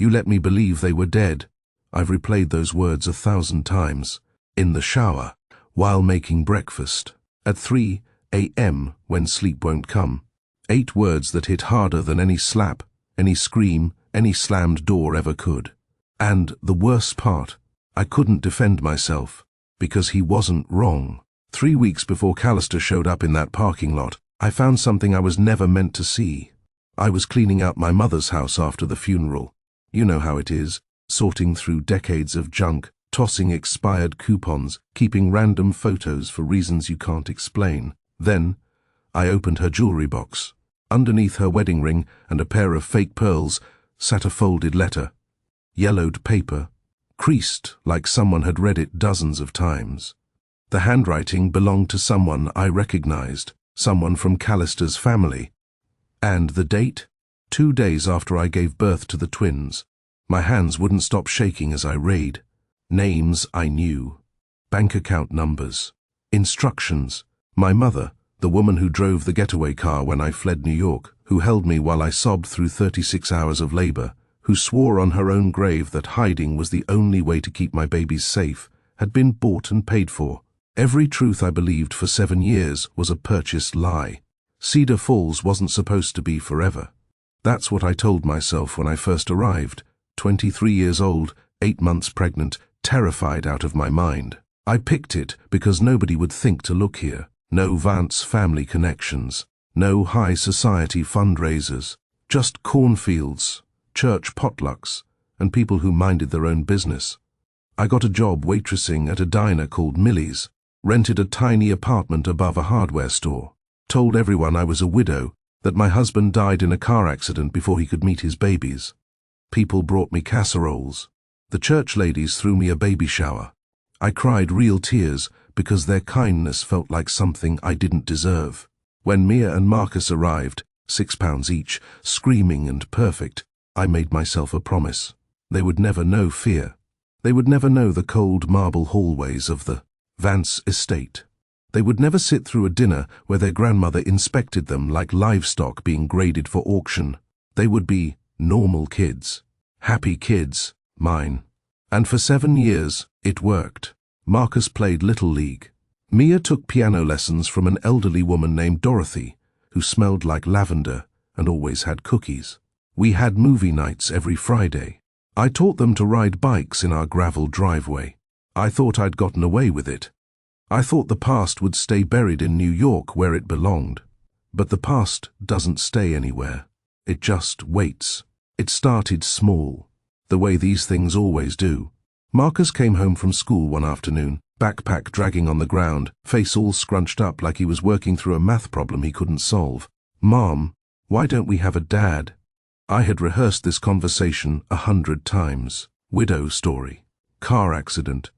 You let me believe they were dead. I've replayed those words 1,000 times. In the shower, while making breakfast, at 3 a.m. when sleep won't come. 8 words that hit harder than any slap, any scream, any slammed door ever could. And the worst part, I couldn't defend myself, because he wasn't wrong. 3 weeks before Callister showed up in that parking lot, I found something I was never meant to see. I was cleaning out my mother's house after the funeral. You know how it is, sorting through decades of junk, tossing expired coupons, keeping random photos for reasons you can't explain. Then, I opened her jewelry box. Underneath her wedding ring and a pair of fake pearls sat a folded letter. Yellowed paper, creased like someone had read it dozens of times. The handwriting belonged to someone I recognized, someone from Callister's family. And the date? 2 days after I gave birth to the twins. My hands wouldn't stop shaking as I read. Names I knew. Bank account numbers. Instructions. My mother, the woman who drove the getaway car when I fled New York, who held me while I sobbed through 36 hours of labor, who swore on her own grave that hiding was the only way to keep my babies safe, had been bought and paid for. Every truth I believed for 7 years was a purchased lie. Cedar Falls wasn't supposed to be forever. That's what I told myself when I first arrived, 23 years old, 8 months pregnant, terrified out of my mind. I picked it because nobody would think to look here. No Vance family connections, no high society fundraisers, just cornfields, church potlucks, and people who minded their own business. I got a job waitressing at a diner called Millie's, rented a tiny apartment above a hardware store, told everyone I was a widow, that my husband died in a car accident before he could meet his babies. People brought me casseroles. The church ladies threw me a baby shower. I cried real tears because their kindness felt like something I didn't deserve. When Mia and Marcus arrived, £6 each, screaming and perfect, I made myself a promise. They would never know fear. They would never know the cold marble hallways of the Vance estate. They would never sit through a dinner where their grandmother inspected them like livestock being graded for auction. They would be normal kids. Happy kids, mine. And for 7 years, it worked. Marcus played Little League. Mia took piano lessons from an elderly woman named Dorothy, who smelled like lavender and always had cookies. We had movie nights every Friday. I taught them to ride bikes in our gravel driveway. I thought I'd gotten away with it. I thought the past would stay buried in New York where it belonged. But the past doesn't stay anywhere. It just waits. It started small, the way these things always do. Marcus came home from school one afternoon, backpack dragging on the ground, face all scrunched up like he was working through a math problem he couldn't solve. "Mom, why don't we have a dad?" I had rehearsed this conversation 100 times. Widow story. Car accident.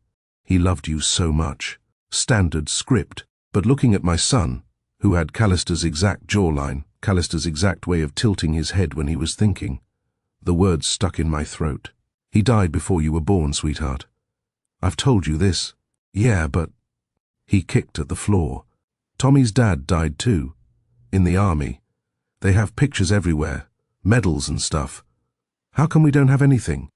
He loved you so much. Standard script. But looking at my son, who had Callister's exact jawline, Callister's exact way of tilting his head when he was thinking, the words stuck in my throat. "He died before you were born, sweetheart. I've told you this." "Yeah, but..." He kicked at the floor. "Tommy's dad died too. In the army. They have pictures everywhere, medals and stuff. How come we don't have anything?"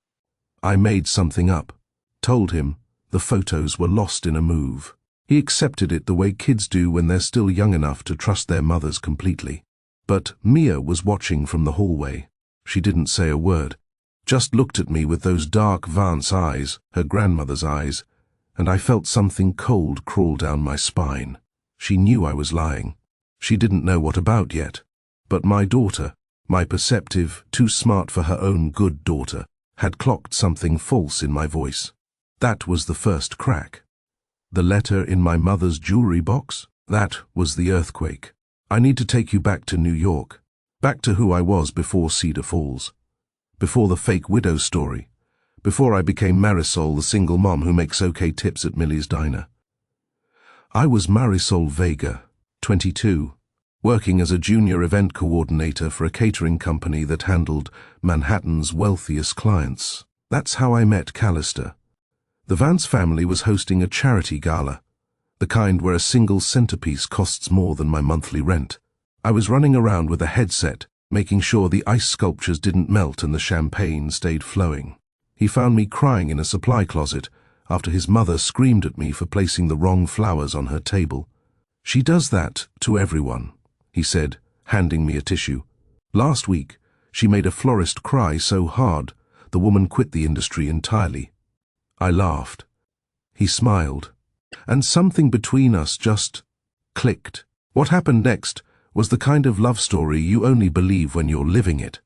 I made something up. Told him the photos were lost in a move. He accepted it the way kids do when they're still young enough to trust their mothers completely. But Mia was watching from the hallway. She didn't say a word. Just looked at me with those dark Vance eyes, her grandmother's eyes, and I felt something cold crawl down my spine. She knew I was lying. She didn't know what about yet. But my daughter, my perceptive, too smart for her own good daughter, had clocked something false in my voice. That was the first crack. The letter in my mother's jewelry box? That was the earthquake. I need to take you back to New York. Back to who I was before Cedar Falls. Before the fake widow story. Before I became Marisol, the single mom who makes okay tips at Millie's diner. I was Marisol Vega, 22, working as a junior event coordinator for a catering company that handled Manhattan's wealthiest clients. That's how I met Callister. The Vance family was hosting a charity gala, the kind where a single centerpiece costs more than my monthly rent. I was running around with a headset, making sure the ice sculptures didn't melt and the champagne stayed flowing. He found me crying in a supply closet after his mother screamed at me for placing the wrong flowers on her table. "She does that to everyone," he said, handing me a tissue. "Last week, she made a florist cry so hard, the woman quit the industry entirely." I laughed. He smiled, and something between us just clicked. What happened next was the kind of love story you only believe when you're living it.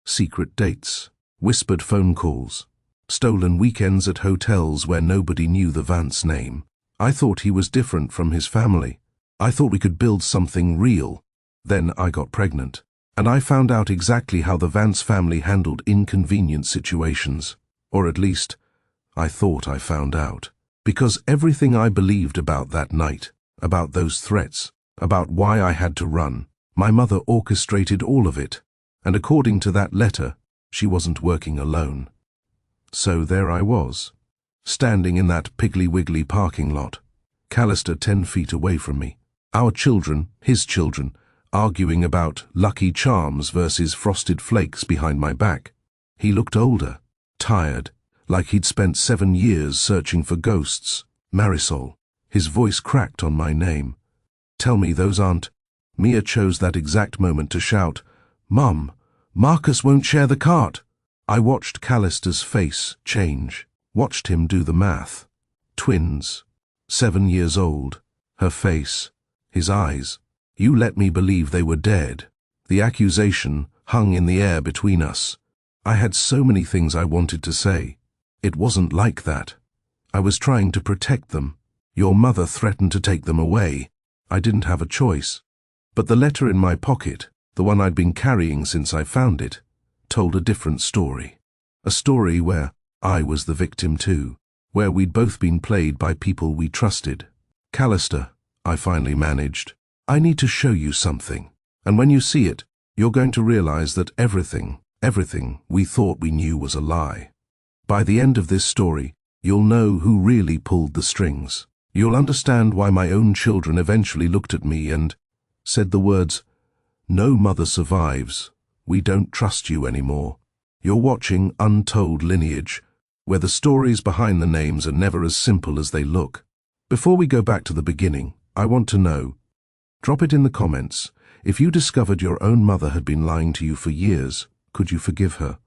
Secret dates, whispered phone calls, stolen weekends at hotels where nobody knew the Vance name. I thought he was different from his family. I thought we could build something real. Then I got pregnant, and I found out exactly how the Vance family handled inconvenient situations. Or at least, I thought I found out. Because everything I believed about that night, about those threats, about why I had to run, my mother orchestrated all of it. And according to that letter, she wasn't working alone. So there I was, standing in that Piggly Wiggly parking lot, Callister 10 feet away from me. Our children, his children, arguing about Lucky Charms versus Frosted Flakes behind my back. He looked older, tired, like he'd spent 7 years searching for ghosts. Marisol. His voice cracked on my name. "Tell me those aren't..." Mia chose that exact moment to shout, "Mum, Marcus won't share the cart." I watched Callister's face change, watched him do the math. Twins, 7 years old, her face, his eyes. You let me believe they were dead. The accusation hung in the air between us. I had so many things I wanted to say. It wasn't like that. I was trying to protect them. Your mother threatened to take them away. I didn't have a choice. But the letter in my pocket, the one I'd been carrying since I found it, told a different story. A story where I was the victim too, where we'd both been played by people we trusted. "Callister," I finally managed, "I need to show you something. And when you see it, you're going to realize that everything we thought we knew was a lie. By the end of this story, you'll know who really pulled the strings. You'll understand why my own children eventually looked at me and said the words, 'No mother survives. We don't trust you anymore.' You're watching Untold Lineage, where the stories behind the names are never as simple as they look. Before we go back to the beginning, I want to know, drop it in the comments, if you discovered your own mother had been lying to you for years, could you forgive her?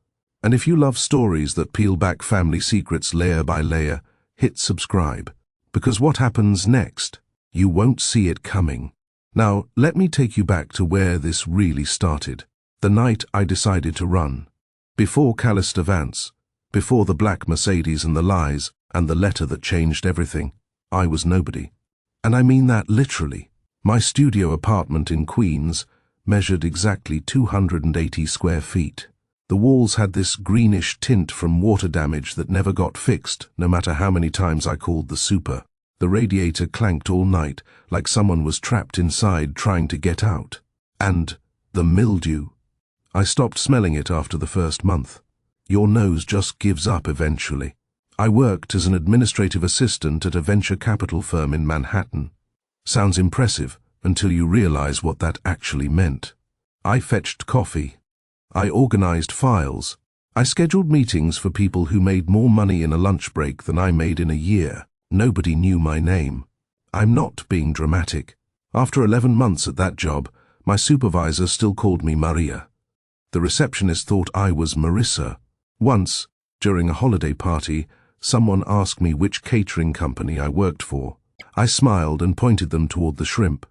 And if you love stories that peel back family secrets layer by layer, hit subscribe. Because what happens next, you won't see it coming. Now, let me take you back to where this really started. The night I decided to run. Before Callister Vance, before the black Mercedes and the lies and the letter that changed everything, I was nobody. And I mean that literally. My studio apartment in Queens measured exactly 280 square feet. The walls had this greenish tint from water damage that never got fixed, no matter how many times I called the super. The radiator clanked all night, like someone was trapped inside trying to get out. And the mildew. I stopped smelling it after the first month. Your nose just gives up eventually. I worked as an administrative assistant at a venture capital firm in Manhattan. Sounds impressive until you realize what that actually meant. I fetched coffee. I organized files. I scheduled meetings for people who made more money in a lunch break than I made in a year. Nobody knew my name. I'm not being dramatic. After 11 months at that job, my supervisor still called me Maria. The receptionist thought I was Marissa. Once, during a holiday party, someone asked me which catering company I worked for. I smiled and pointed them toward the shrimp.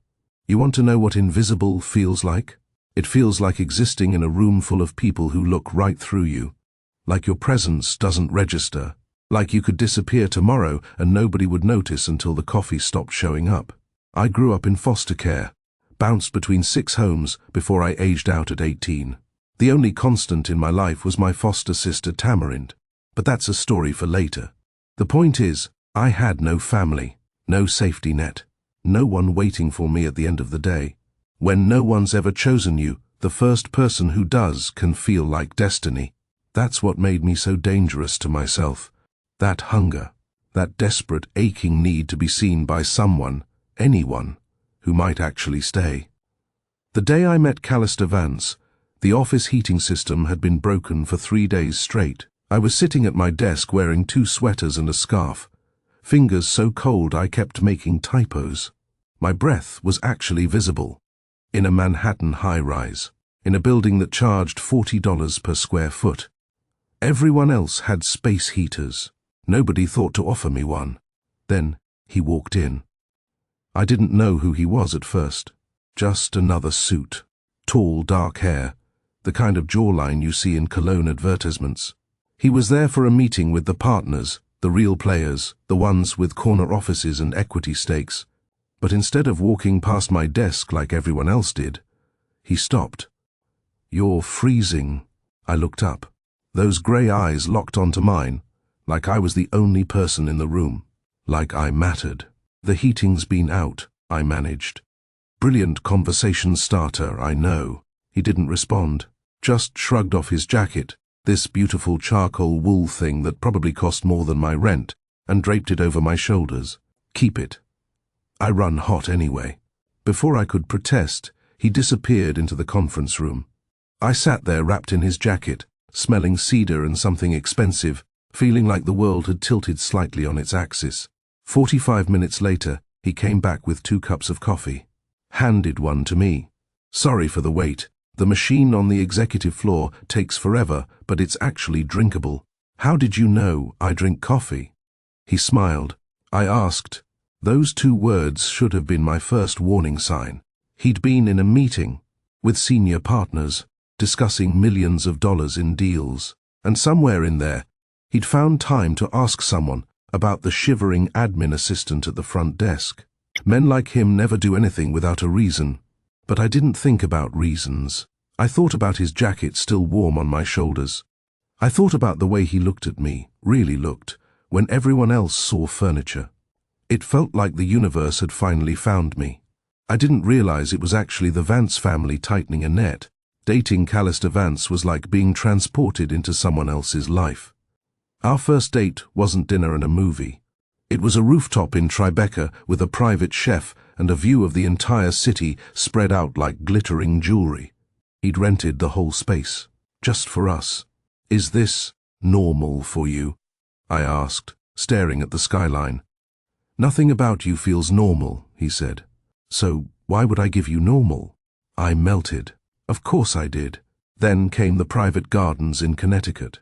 You want to know what invisible feels like? It feels like existing in a room full of people who look right through you. Like your presence doesn't register. Like you could disappear tomorrow and nobody would notice until the coffee stopped showing up. I grew up in foster care, bounced between 6 homes before I aged out at 18. The only constant in my life was my foster sister Tamarind. But that's a story for later. The point is, I had no family, no safety net, no one waiting for me at the end of the day. When no one's ever chosen you, the first person who does can feel like destiny. That's what made me so dangerous to myself. That hunger, that desperate, aching need to be seen by someone, anyone, who might actually stay. The day I met Callister Vance, The office heating system had been broken for 3 days straight. I was sitting at my desk wearing 2 sweaters and a scarf, fingers so cold I kept making typos. My breath was actually visible. In a Manhattan high-rise, in a building that charged $40 per square foot. Everyone else had space heaters. Nobody thought to offer me one. Then he walked in. I didn't know who he was at first. Just another suit. Tall, dark hair, the kind of jawline you see in cologne advertisements. He was there for a meeting with the partners, the real players, the ones with corner offices and equity stakes. But instead of walking past my desk like everyone else did, he stopped. "You're freezing." I looked up. Those grey eyes locked onto mine, like I was the only person in the room, like I mattered. "The heating's been out," I managed. Brilliant conversation starter, I know. He didn't respond, just shrugged off his jacket, this beautiful charcoal wool thing that probably cost more than my rent, and draped it over my shoulders. "Keep it. I run hot anyway." Before I could protest, he disappeared into the conference room. I sat there wrapped in his jacket, smelling cedar and something expensive, feeling like the world had tilted slightly on its axis. 45 minutes later, he came back with 2 cups of coffee. Handed one to me. "Sorry for the wait. The machine on the executive floor takes forever, but it's actually drinkable. How did you know I drink coffee?" He smiled. I asked. Those 2 words should have been my first warning sign. He'd been in a meeting with senior partners, discussing millions of dollars in deals, and somewhere in there, he'd found time to ask someone about the shivering admin assistant at the front desk. Men like him never do anything without a reason, but I didn't think about reasons. I thought about his jacket still warm on my shoulders. I thought about the way he looked at me, really looked, when everyone else saw furniture. It felt like the universe had finally found me. I didn't realize it was actually the Vance family tightening a net. Dating Callister Vance was like being transported into someone else's life. Our first date wasn't dinner and a movie. It was a rooftop in Tribeca with a private chef and a view of the entire city spread out like glittering jewelry. He'd rented the whole space, just for us. "Is this normal for you?" I asked, staring at the skyline. "Nothing about you feels normal," he said. "So why would I give you normal?" I melted. Of course I did. Then came the private gardens in Connecticut.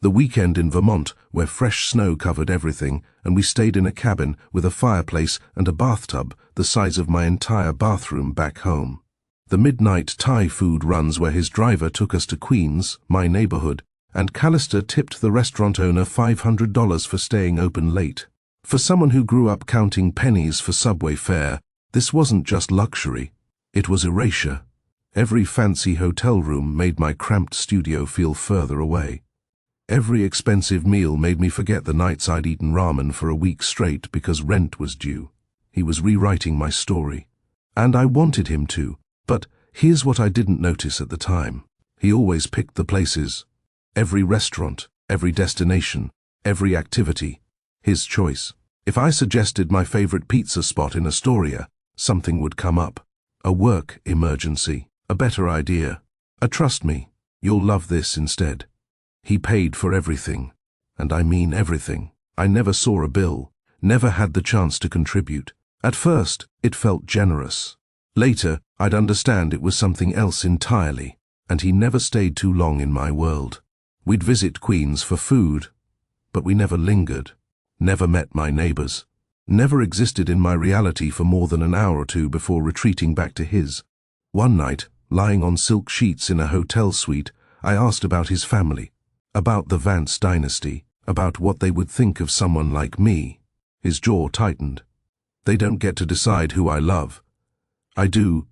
The weekend in Vermont, where fresh snow covered everything, and we stayed in a cabin with a fireplace and a bathtub the size of my entire bathroom back home. The midnight Thai food runs where his driver took us to Queens, my neighborhood, and Callister tipped the restaurant owner $500 for staying open late. For someone who grew up counting pennies for subway fare, this wasn't just luxury, it was erasure. Every fancy hotel room made my cramped studio feel further away. Every expensive meal made me forget the nights I'd eaten ramen for a week straight because rent was due. He was rewriting my story. And I wanted him to, but here's what I didn't notice at the time. He always picked the places. Every restaurant, every destination, every activity. His choice. If I suggested my favorite pizza spot in Astoria, something would come up. A work emergency, a better idea, a trust me, you'll love this instead. He paid for everything, and I mean everything. I never saw a bill, never had the chance to contribute. At first, it felt generous. Later, I'd understand it was something else entirely, and he never stayed too long in my world. We'd visit Queens for food, but we never lingered. Never met my neighbors, never existed in my reality for more than an hour or 2 before retreating back to his. One night, lying on silk sheets in a hotel suite, I asked about his family, about the Vance dynasty, about what they would think of someone like me. His jaw tightened. "They don't get to decide who I love." "I do."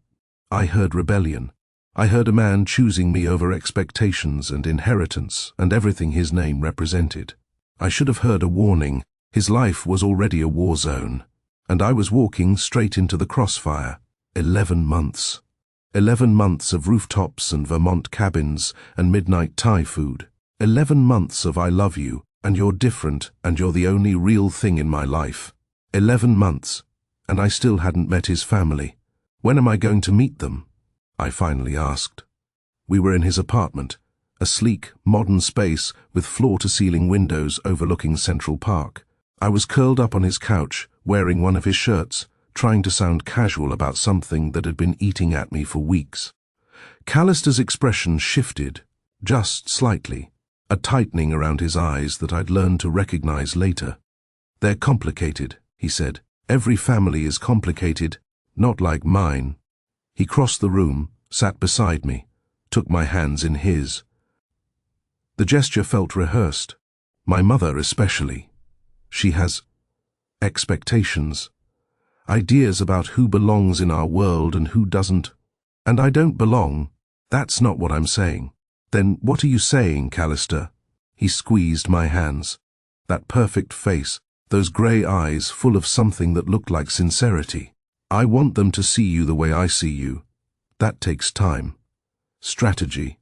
I heard rebellion. I heard a man choosing me over expectations and inheritance and everything his name represented. I should have heard a warning. His life was already a war zone, and I was walking straight into the crossfire. 11 months. 11 months of rooftops and Vermont cabins and midnight Thai food. 11 months of I love you, and you're different, and you're the only real thing in my life. 11 months, and I still hadn't met his family. When am I going to meet them? I finally asked. We were in his apartment, a sleek, modern space with floor-to-ceiling windows overlooking Central Park. I was curled up on his couch, wearing one of his shirts, trying to sound casual about something that had been eating at me for weeks. Callister's expression shifted, just slightly, a tightening around his eyes that I'd learned to recognize later. "They're complicated," he said. "Every family is complicated, not like mine." He crossed the room, sat beside me, took my hands in his. The gesture felt rehearsed. My mother especially. She has expectations, ideas about who belongs in our world and who doesn't. And I don't belong. That's not what I'm saying. "Then what are you saying, Callister?" He squeezed my hands. That perfect face, those grey eyes full of something that looked like sincerity. "I want them to see you the way I see you. That takes time. Strategy.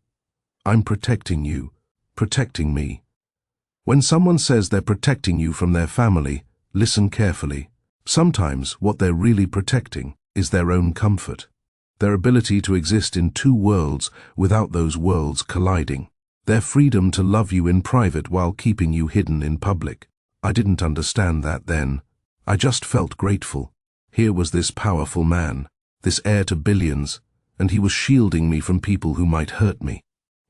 I'm protecting you, protecting me. When someone says they're protecting you from their family, listen carefully. Sometimes what they're really protecting is their own comfort, their ability to exist in two worlds without those worlds colliding, their freedom to love you in private while keeping you hidden in public." I didn't understand that then. I just felt grateful. Here was this powerful man, this heir to billions, and he was shielding me from people who might hurt me.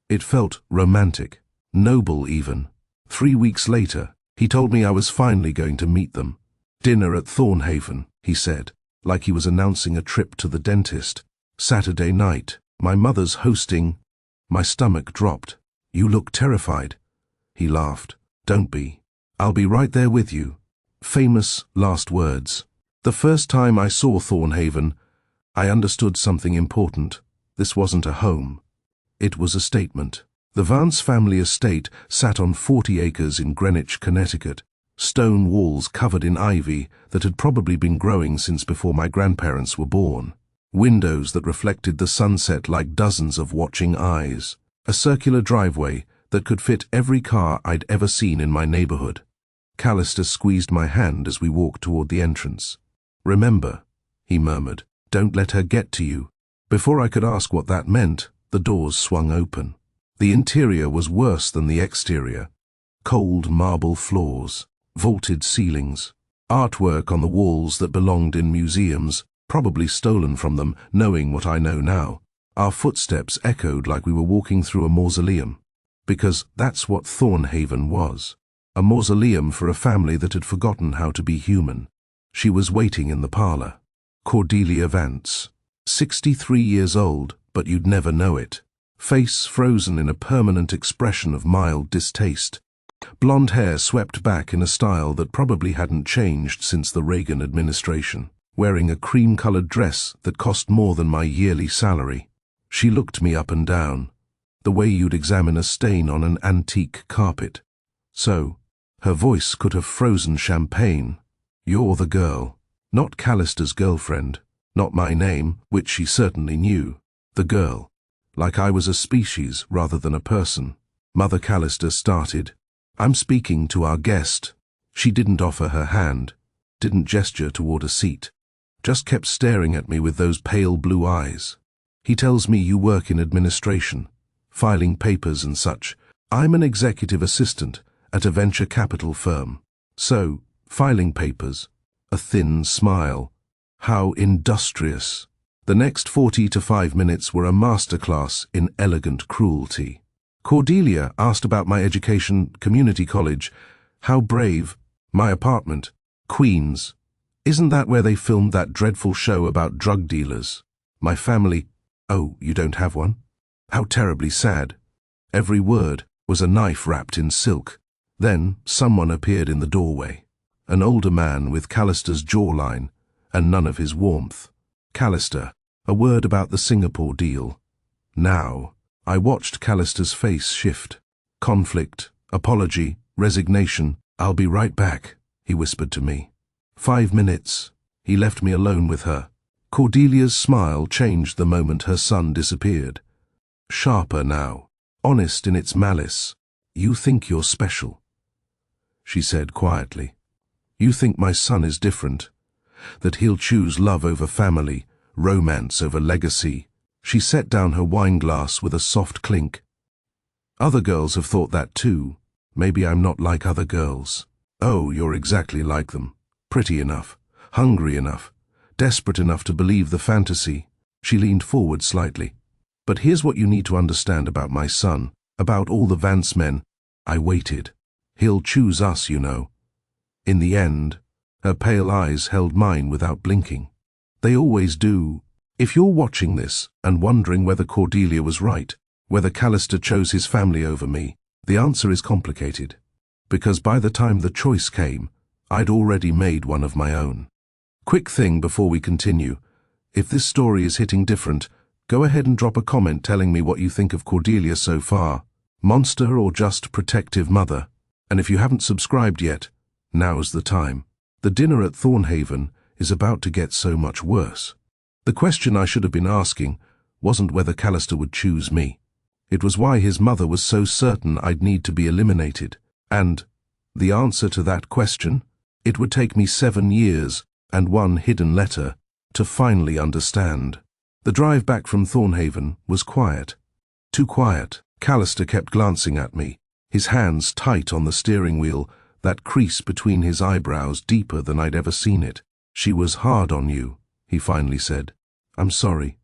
It felt romantic, noble even. 3 weeks later, he told me I was finally going to meet them. "Dinner at Thornhaven," he said, like he was announcing a trip to the dentist. "Saturday night. My mother's hosting." My stomach dropped. "You look terrified." He laughed. "Don't be. I'll be right there with you." Famous last words. The first time I saw Thornhaven, I understood something important. This wasn't a home. It was a statement. The Vance family estate sat on 40 acres in Greenwich, Connecticut, stone walls covered in ivy that had probably been growing since before my grandparents were born, windows that reflected the sunset like dozens of watching eyes, a circular driveway that could fit every car I'd ever seen in my neighborhood. Callister squeezed my hand as we walked toward the entrance. "Remember," he murmured, "don't let her get to you." Before I could ask what that meant, the doors swung open. The interior was worse than the exterior. Cold marble floors, vaulted ceilings, artwork on the walls that belonged in museums, probably stolen from them, knowing what I know now. Our footsteps echoed like we were walking through a mausoleum, because that's what Thornhaven was. A mausoleum for a family that had forgotten how to be human. She was waiting in the parlor. Cordelia Vance. 63 years old, but you'd never know it. Face frozen in a permanent expression of mild distaste. Blonde hair swept back in a style that probably hadn't changed since the Reagan administration. Wearing a cream-colored dress that cost more than my yearly salary. She looked me up and down, the way you'd examine a stain on an antique carpet. So, her voice could have frozen champagne. "You're the girl." Not Callister's girlfriend, not my name, which she certainly knew. The girl. Like I was a species rather than a person. Mother Callister started. "I'm speaking to our guest." She didn't offer her hand, didn't gesture toward a seat, just kept staring at me with those pale blue eyes. "He tells me you work in administration, filing papers and such. I'm an executive assistant at a venture capital firm. So, filing papers." A thin smile. How industrious. The next 40 to 5 minutes were a masterclass in elegant cruelty. Cordelia asked about my education, community college. How brave. My apartment. Queens. Isn't that where they filmed that dreadful show about drug dealers? My family. Oh, you don't have one? How terribly sad. Every word was a knife wrapped in silk. Then someone appeared in the doorway. An older man with Callister's jawline and none of his warmth. Callister, a word about the Singapore deal. Now, I watched Callister's face shift. Conflict, apology, resignation. "I'll be right back," he whispered to me. 5 minutes. He left me alone with her. Cordelia's smile changed the moment her son disappeared. Sharper now, honest in its malice. "You think you're special," she said quietly. "You think my son is different, that he'll choose love over family, romance over legacy." She set down her wine glass with a soft clink. Other girls have thought that too. Maybe I'm not like other girls. Oh, you're exactly like them. Pretty enough, hungry enough, desperate enough to believe the fantasy. She leaned forward slightly. But here's what you need to understand about my son, about all the Vance men. I waited. He'll choose us, you know. In the end, her pale eyes held mine without blinking. They always do. If you're watching this and wondering whether Cordelia was right, whether Callister chose his family over me, the answer is complicated. Because by the time the choice came, I'd already made one of my own. Quick thing before we continue. If this story is hitting different, go ahead and drop a comment telling me what you think of Cordelia so far. Monster or just protective mother? And if you haven't subscribed yet, now's the time. The dinner at Thornhaven is about to get so much worse. The question I should have been asking wasn't whether Callister would choose me. It was why his mother was so certain I'd need to be eliminated. And the answer to that question? It would take me 7 years and one hidden letter to finally understand. The drive back from Thornhaven was quiet. Too quiet. Callister kept glancing at me, his hands tight on the steering wheel, that crease between his eyebrows deeper than I'd ever seen it. She was hard on you, he finally said. I'm sorry.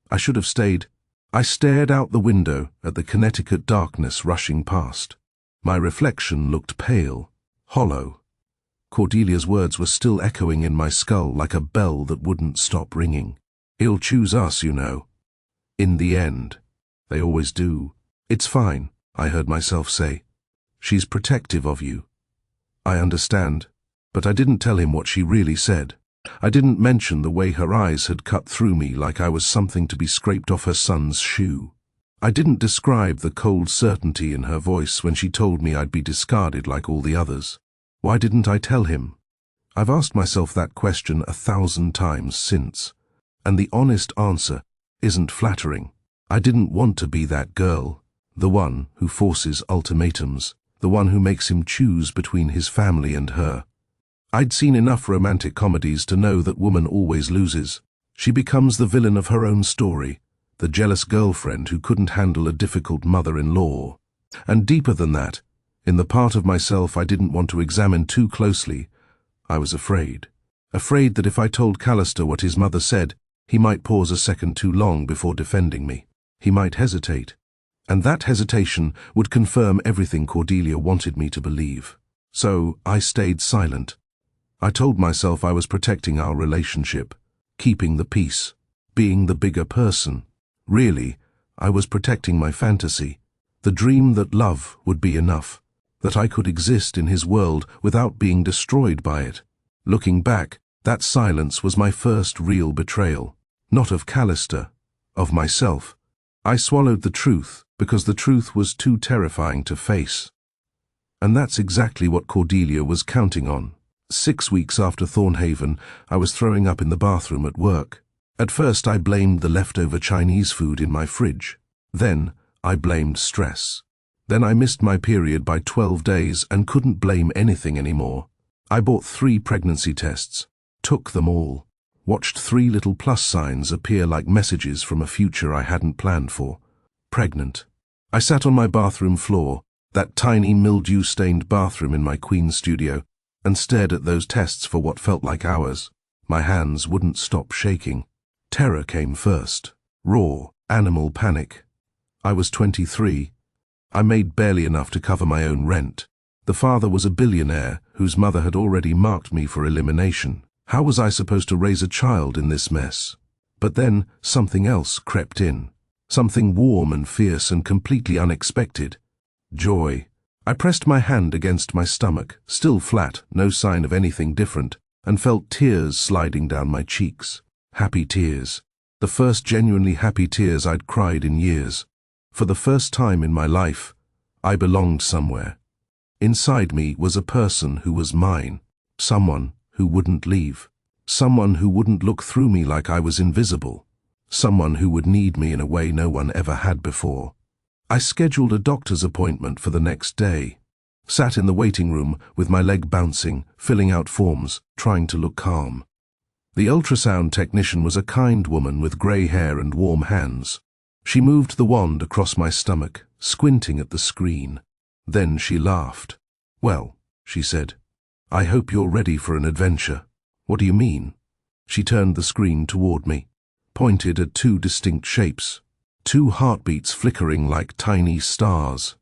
I should have stayed. I stared out the window at the Connecticut darkness rushing past. My reflection looked pale, hollow. Cordelia's words were still echoing in my skull like a bell that wouldn't stop ringing. He'll choose us, you know. In the end. They always do. It's fine, I heard myself say. She's protective of you. I understand, but I didn't tell him what she really said. I didn't mention the way her eyes had cut through me like I was something to be scraped off her son's shoe. I didn't describe the cold certainty in her voice when she told me I'd be discarded like all the others. Why didn't I tell him? I've asked myself that question 1,000 times since, and the honest answer isn't flattering. I didn't want to be that girl, the one who forces ultimatums, the one who makes him choose between his family and her. I'd seen enough romantic comedies to know that woman always loses. She becomes the villain of her own story, the jealous girlfriend who couldn't handle a difficult mother-in-law. And deeper than that, in the part of myself I didn't want to examine too closely, I was afraid. Afraid that if I told Callister what his mother said, he might pause a second too long before defending me. He might hesitate. And that hesitation would confirm everything Cordelia wanted me to believe. So I stayed silent. I told myself I was protecting our relationship, keeping the peace, being the bigger person. Really, I was protecting my fantasy, the dream that love would be enough, that I could exist in his world without being destroyed by it. Looking back, that silence was my first real betrayal, not of Callister, of myself. I swallowed the truth because the truth was too terrifying to face. And that's exactly what Cordelia was counting on. 6 weeks after Thornhaven, I was throwing up in the bathroom at work. At first I blamed the leftover Chinese food in my fridge. Then I blamed stress. Then I missed my period by 12 days and couldn't blame anything anymore. I bought 3 pregnancy tests, took them all, watched 3 little plus signs appear like messages from a future I hadn't planned for. Pregnant. I sat on my bathroom floor, that tiny mildew-stained bathroom in my Queen's studio, and stared at those tests for what felt like hours. My hands wouldn't stop shaking. Terror came first. Raw, animal panic. I was 23. I made barely enough to cover my own rent. The father was a billionaire whose mother had already marked me for elimination. How was I supposed to raise a child in this mess? But then something else crept in. Something warm and fierce and completely unexpected. Joy. I pressed my hand against my stomach, still flat, no sign of anything different, and felt tears sliding down my cheeks. Happy tears. The first genuinely happy tears I'd cried in years. For the first time in my life, I belonged somewhere. Inside me was a person who was mine, someone who wouldn't leave, someone who wouldn't look through me like I was invisible, someone who would need me in a way no one ever had before. I scheduled a doctor's appointment for the next day, sat in the waiting room with my leg bouncing, filling out forms, trying to look calm. The ultrasound technician was a kind woman with grey hair and warm hands. She moved the wand across my stomach, squinting at the screen. Then she laughed. "Well," she said, "I hope you're ready for an adventure." "What do you mean?" She turned the screen toward me, pointed at two distinct shapes, two heartbeats flickering like tiny stars.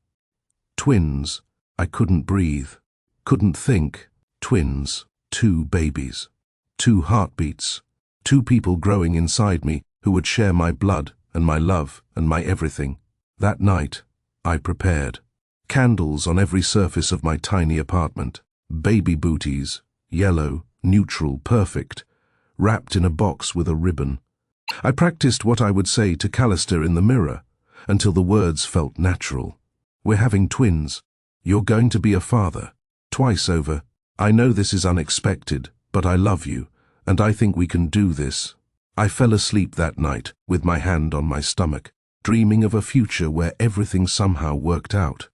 Twins. I couldn't breathe, couldn't think. Twins. Two babies. Two heartbeats. Two people growing inside me who would share my blood and my love and my everything. That night, I prepared. Candles on every surface of my tiny apartment. Baby booties, yellow, neutral, perfect, wrapped in a box with a ribbon. I practiced what I would say to Callister in the mirror, until the words felt natural. "We're having twins. You're going to be a father. Twice over. I know this is unexpected, but I love you, and I think we can do this." I fell asleep that night, with my hand on my stomach, dreaming of a future where everything somehow worked out.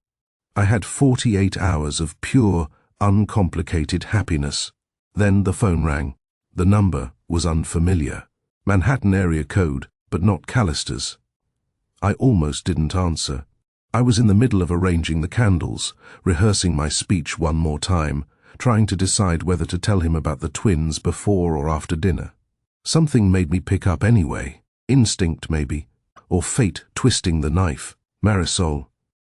I had 48 hours of pure, uncomplicated happiness. Then the phone rang. The number was unfamiliar. Manhattan area code, but not Callister's. I almost didn't answer. I was in the middle of arranging the candles, rehearsing my speech one more time, trying to decide whether to tell him about the twins before or after dinner. Something made me pick up anyway. Instinct, maybe. Or fate twisting the knife. Marisol.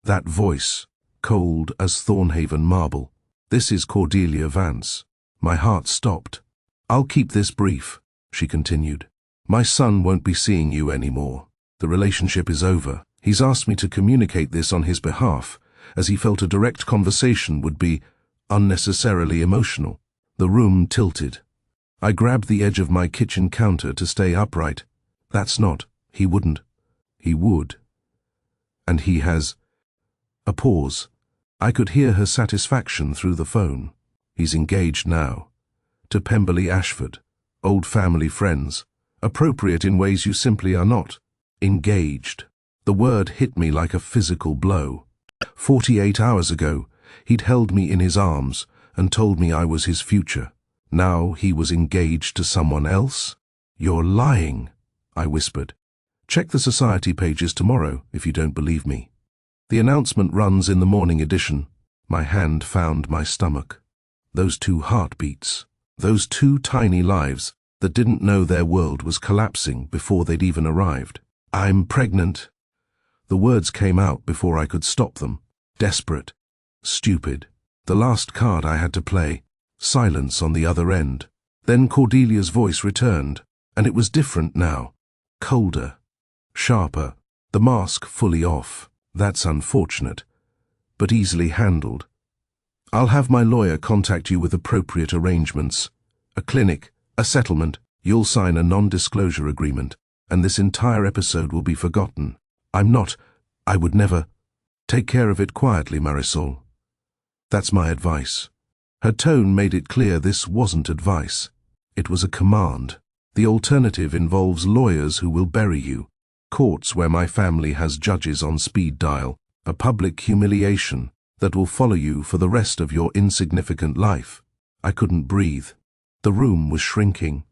That voice, cold as Thornhaven marble. "This is Cordelia Vance." My heart stopped. "I'll keep this brief," she continued. "My son won't be seeing you anymore. The relationship is over. He's asked me to communicate this on his behalf, as he felt a direct conversation would be unnecessarily emotional." The room tilted. I grabbed the edge of my kitchen counter to stay upright. "That's not. He wouldn't." "He would. And he has." A pause. I could hear her satisfaction through the phone. "He's engaged now. To Pemberley Ashford. Old family friends. Appropriate in ways you simply are not. Engaged." The word hit me like a physical blow. 48 hours ago, he'd held me in his arms and told me I was his future. Now he was engaged to someone else? "You're lying," I whispered. "Check the society pages tomorrow if you don't believe me." The announcement runs in the morning edition. My hand found my stomach. Those two heartbeats. Those two tiny lives that didn't know their world was collapsing before they'd even arrived. "I'm pregnant." The words came out before I could stop them. Desperate. Stupid. The last card I had to play. Silence on the other end. Then Cordelia's voice returned, and it was different now. Colder. Sharper. The mask fully off. "That's unfortunate, but easily handled. I'll have my lawyer contact you with appropriate arrangements. A clinic, a settlement. You'll sign a non-disclosure agreement, and this entire episode will be forgotten. I would never. Take care of it quietly, Marisol. That's my advice." Her tone made it clear this wasn't advice. It was a command. The alternative involves lawyers who will bury you, courts where my family has judges on speed dial, a public humiliation that will follow you for the rest of your insignificant life. I couldn't breathe. The room was shrinking.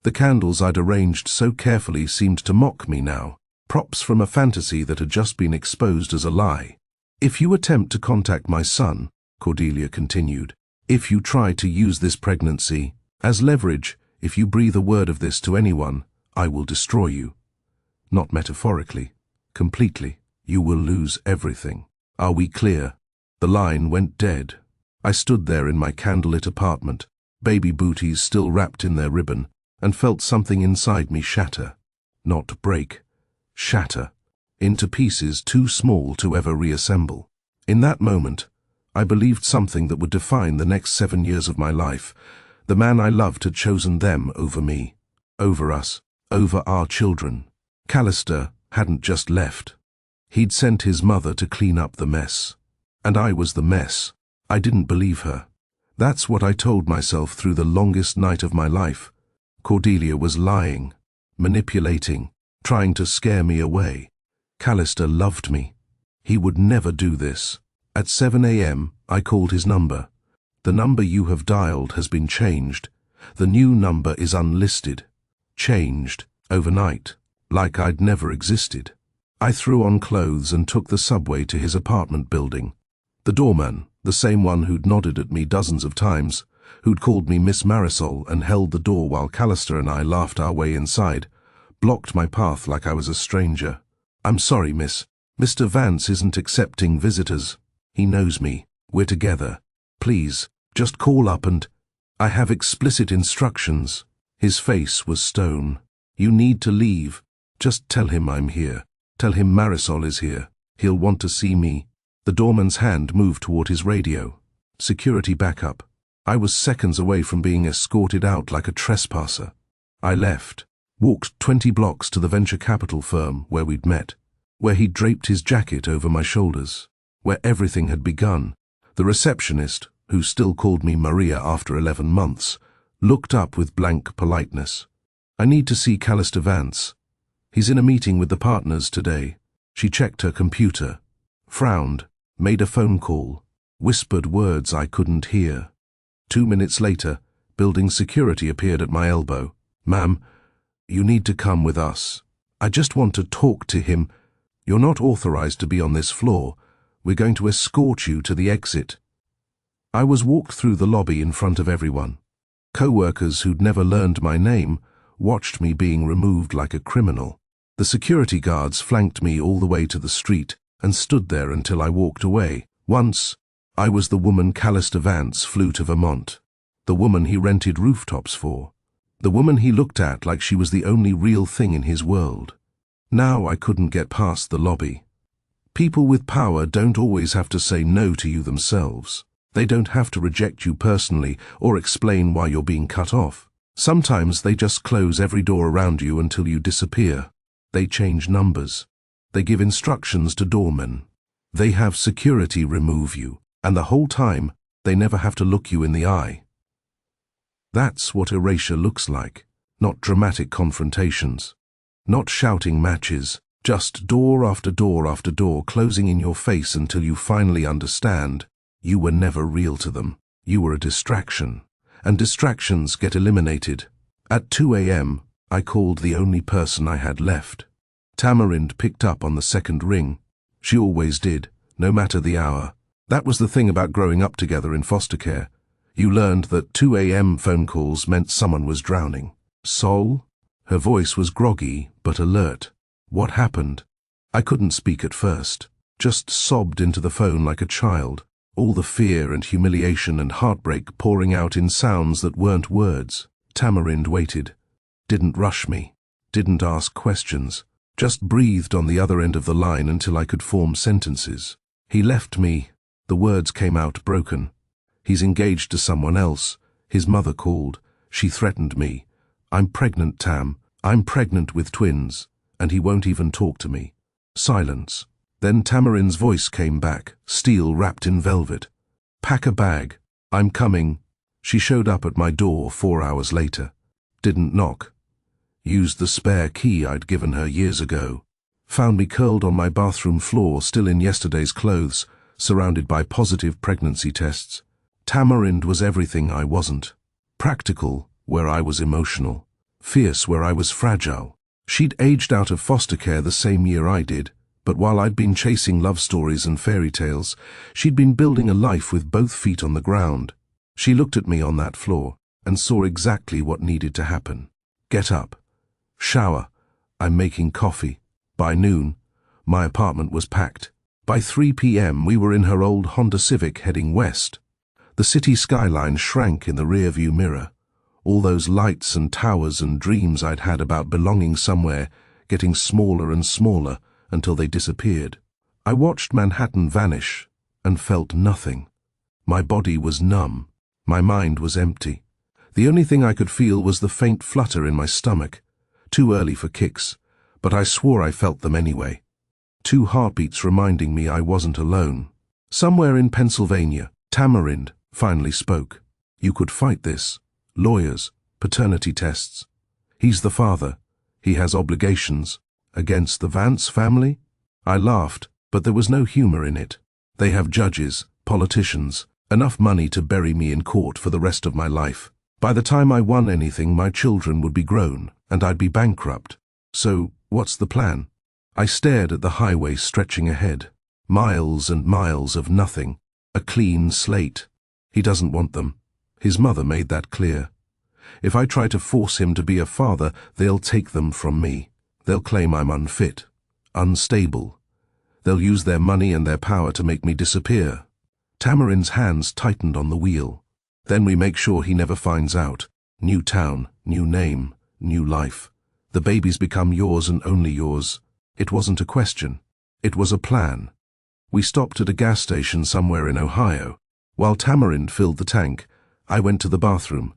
The candles I'd arranged so carefully seemed to mock me now, props from a fantasy that had just been exposed as a lie. "If you attempt to contact my son," Cordelia continued, "if you try to use this pregnancy as leverage, if you breathe a word of this to anyone, I will destroy you. Not metaphorically, completely. You will lose everything. Are we clear?" The line went dead. I stood there in my candlelit apartment, baby booties still wrapped in their ribbon, and felt something inside me shatter. Not break. Shatter. Into pieces too small to ever reassemble. In that moment, I believed something that would define the next 7 years of my life. The man I loved had chosen them over me, over us, over our children. Callister hadn't just left. He'd sent his mother to clean up the mess. And I was the mess. I didn't believe her. That's what I told myself through the longest night of my life. Cordelia was lying, manipulating, trying to scare me away. Callister loved me. He would never do this. At 7 a.m., I called his number. "The number you have dialed has been changed. The new number is unlisted. Changed, overnight, like I'd never existed. I threw on clothes and took the subway to his apartment building. The doorman, the same one who'd nodded at me dozens of times, who'd called me Miss Marisol and held the door while Callister and I laughed our way inside, blocked my path like I was a stranger. "I'm sorry, miss. Mr. Vance isn't accepting visitors. He knows me. We're together. Please, just call up and—" "I have explicit instructions." His face was stone. "You need to leave. Just tell him I'm here. Tell him Marisol is here. He'll want to see me." The doorman's hand moved toward his radio. Security backup. I was seconds away from being escorted out like a trespasser. I left, walked 20 blocks to the venture capital firm where we'd met, where he'd draped his jacket over my shoulders, where everything had begun. The receptionist, who still called me Maria after 11 months, looked up with blank politeness. "I need to see Callister Vance. He's in a meeting with the partners today." She checked her computer, frowned, made a phone call, whispered words I couldn't hear. 2 minutes later, building security appeared at my elbow. "Ma'am, you need to come with us. I just want to talk to him. You're not authorized to be on this floor. We're going to escort you to the exit." I was walked through the lobby in front of everyone. Co-workers who'd never learned my name watched me being removed like a criminal. The security guards flanked me all the way to the street and stood there until I walked away. Once, I was the woman Callister Vance flew to Vermont, the woman he rented rooftops for, the woman he looked at like she was the only real thing in his world. Now I couldn't get past the lobby. People with power don't always have to say no to you themselves. They don't have to reject you personally or explain why you're being cut off. Sometimes they just close every door around you until you disappear. They change numbers. They give instructions to doormen. They have security remove you, and the whole time, they never have to look you in the eye. That's what erasure looks like. Not dramatic confrontations. Not shouting matches. Just door after door after door closing in your face until you finally understand you were never real to them. You were a distraction. And distractions get eliminated. At 2 a.m., I called the only person I had left. Tamarind picked up on the second ring. She always did, no matter the hour. That was the thing about growing up together in foster care. You learned that 2 a.m. phone calls meant someone was drowning. "Sol?" Her voice was groggy but alert. "What happened?" I couldn't speak at first. Just sobbed into the phone like a child. All the fear and humiliation and heartbreak pouring out in sounds that weren't words. Tamarind waited. Didn't rush me. Didn't ask questions. Just breathed on the other end of the line until I could form sentences. "He left me." The words came out broken. "He's engaged to someone else. His mother called. She threatened me. I'm pregnant, Tam. I'm pregnant with twins. And he won't even talk to me." Silence. Then Tamarind's voice came back, steel wrapped in velvet. "Pack a bag. I'm coming." She showed up at my door 4 hours later. Didn't knock. Used the spare key I'd given her years ago. Found me curled on my bathroom floor, still in yesterday's clothes, surrounded by positive pregnancy tests. Tamarind was everything I wasn't. Practical, where I was emotional. Fierce, where I was fragile. She'd aged out of foster care the same year I did, but while I'd been chasing love stories and fairy tales, she'd been building a life with both feet on the ground. She looked at me on that floor and saw exactly what needed to happen. Get up. Shower. I'm making coffee. By noon, my apartment was packed. By 3 p.m. we were in her old Honda Civic heading west. The city skyline shrank in the rearview mirror. All those lights and towers and dreams I'd had about belonging somewhere, getting smaller and smaller until they disappeared. I watched Manhattan vanish and felt nothing. My body was numb. My mind was empty. The only thing I could feel was the faint flutter in my stomach. Too early for kicks, but I swore I felt them anyway. 2 heartbeats reminding me I wasn't alone. Somewhere in Pennsylvania, Tamarind finally spoke. "You could fight this. Lawyers, paternity tests. He's the father. He has obligations. Against the Vance family?" I laughed, but there was no humor in it. They have judges, politicians, enough money to bury me in court for the rest of my life. By the time I won anything, my children would be grown, and I'd be bankrupt. So, what's the plan? I stared at the highway stretching ahead. Miles and miles of nothing. A clean slate. He doesn't want them. His mother made that clear. If I try to force him to be a father, they'll take them from me. They'll claim I'm unfit, unstable. They'll use their money and their power to make me disappear. Tamarin's hands tightened on the wheel. Then we make sure he never finds out. New town, new name, new life. The babies become yours and only yours. It wasn't a question. It was a plan. We stopped at a gas station somewhere in Ohio. While Tamarin filled the tank, I went to the bathroom.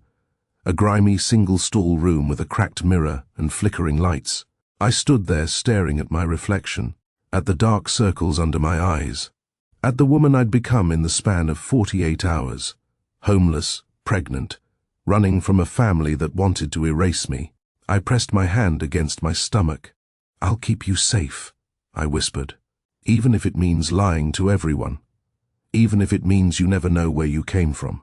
A grimy single-stall room with a cracked mirror and flickering lights. I stood there staring at my reflection, at the dark circles under my eyes, at the woman I'd become in the span of 48 hours. Homeless, pregnant, running from a family that wanted to erase me. I pressed my hand against my stomach. "I'll keep you safe," I whispered, "even if it means lying to everyone. Even if it means you never know where you came from.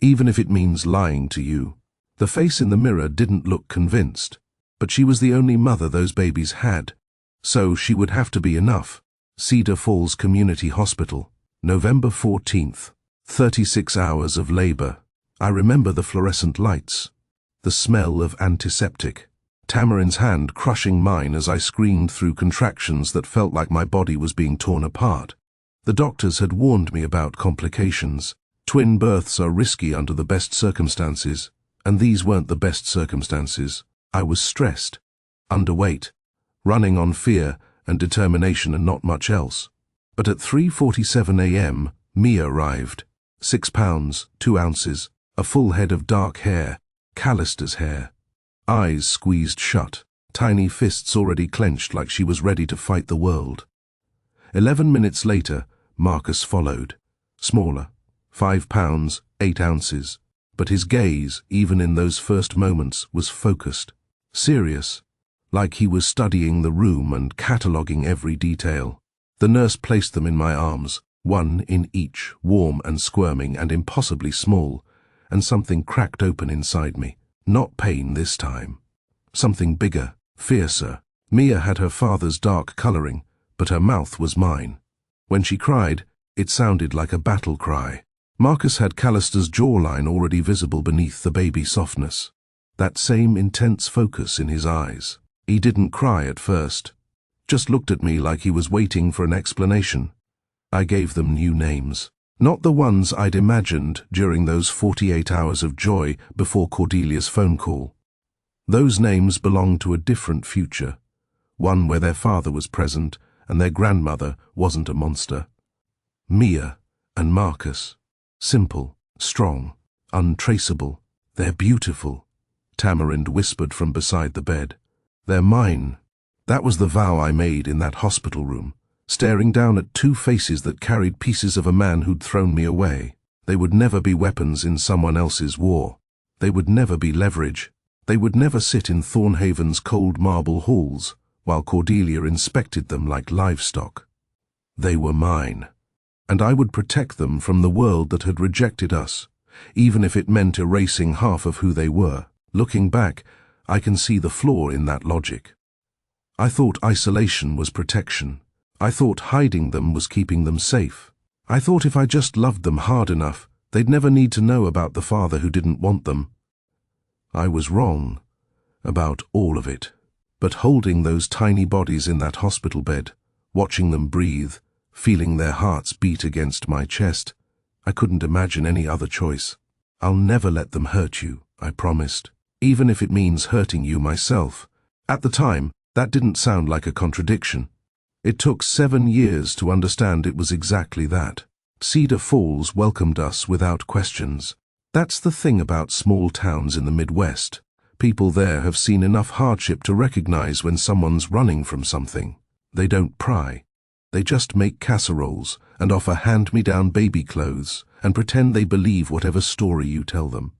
Even if it means lying to you." The face in the mirror didn't look convinced, but she was the only mother those babies had, so she would have to be enough. Cedar Falls Community Hospital, November 14th. 36 hours of labor. I remember the fluorescent lights, the smell of antiseptic, Tamarin's hand crushing mine as I screamed through contractions that felt like my body was being torn apart. The doctors had warned me about complications. Twin births are risky under the best circumstances, and these weren't the best circumstances. I was stressed, underweight, running on fear and determination and not much else. But at 3:47 a.m., Mia arrived. 6 pounds, 2 ounces, a full head of dark hair, calloused as hair. Eyes squeezed shut, tiny fists already clenched like she was ready to fight the world. 11 minutes later, Marcus followed. Smaller, 5 pounds, 8 ounces, but his gaze, even in those first moments, was focused, serious, like he was studying the room and cataloguing every detail. The nurse placed them in my arms, one in each, warm and squirming and impossibly small, and something cracked open inside me. Not pain this time. Something bigger, fiercer. Mia had her father's dark coloring, but her mouth was mine. When she cried, it sounded like a battle cry. Marcus had Callister's jawline already visible beneath the baby softness. That same intense focus in his eyes. He didn't cry at first, just looked at me like he was waiting for an explanation. I gave them new names. Not the ones I'd imagined during those 48 hours of joy before Cordelia's phone call. Those names belonged to a different future, one where their father was present and their grandmother wasn't a monster. Mia and Marcus. Simple, strong, untraceable. They're beautiful, Tamarind whispered from beside the bed. They're mine. That was the vow I made in that hospital room, staring down at two faces that carried pieces of a man who'd thrown me away. They would never be weapons in someone else's war. They would never be leverage. They would never sit in Thornhaven's cold marble halls while Cordelia inspected them like livestock. They were mine, and I would protect them from the world that had rejected us, even if it meant erasing half of who they were. Looking back, I can see the flaw in that logic. I thought isolation was protection. I thought hiding them was keeping them safe. I thought if I just loved them hard enough, they'd never need to know about the father who didn't want them. I was wrong about all of it. But holding those tiny bodies in that hospital bed, watching them breathe, feeling their hearts beat against my chest, I couldn't imagine any other choice. I'll never let them hurt you, I promised, even if it means hurting you myself. At the time, that didn't sound like a contradiction. It took 7 years to understand it was exactly that. Cedar Falls welcomed us without questions. That's the thing about small towns in the Midwest. People there have seen enough hardship to recognize when someone's running from something. They don't pry. They just make casseroles and offer hand-me-down baby clothes and pretend they believe whatever story you tell them.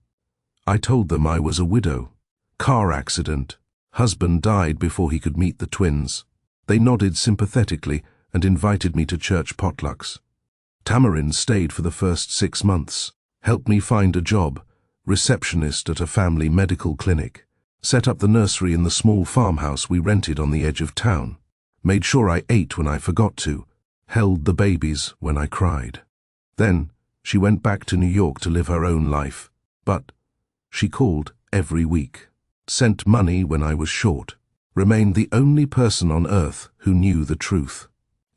I told them I was a widow. Car accident. Husband died before he could meet the twins. They nodded sympathetically and invited me to church potlucks. Tamarind stayed for the first 6 months, helped me find a job, receptionist at a family medical clinic, set up the nursery in the small farmhouse we rented on the edge of town, made sure I ate when I forgot to, held the babies when I cried. Then she went back to New York to live her own life, but she called every week, sent money when I was short, remained the only person on earth who knew the truth.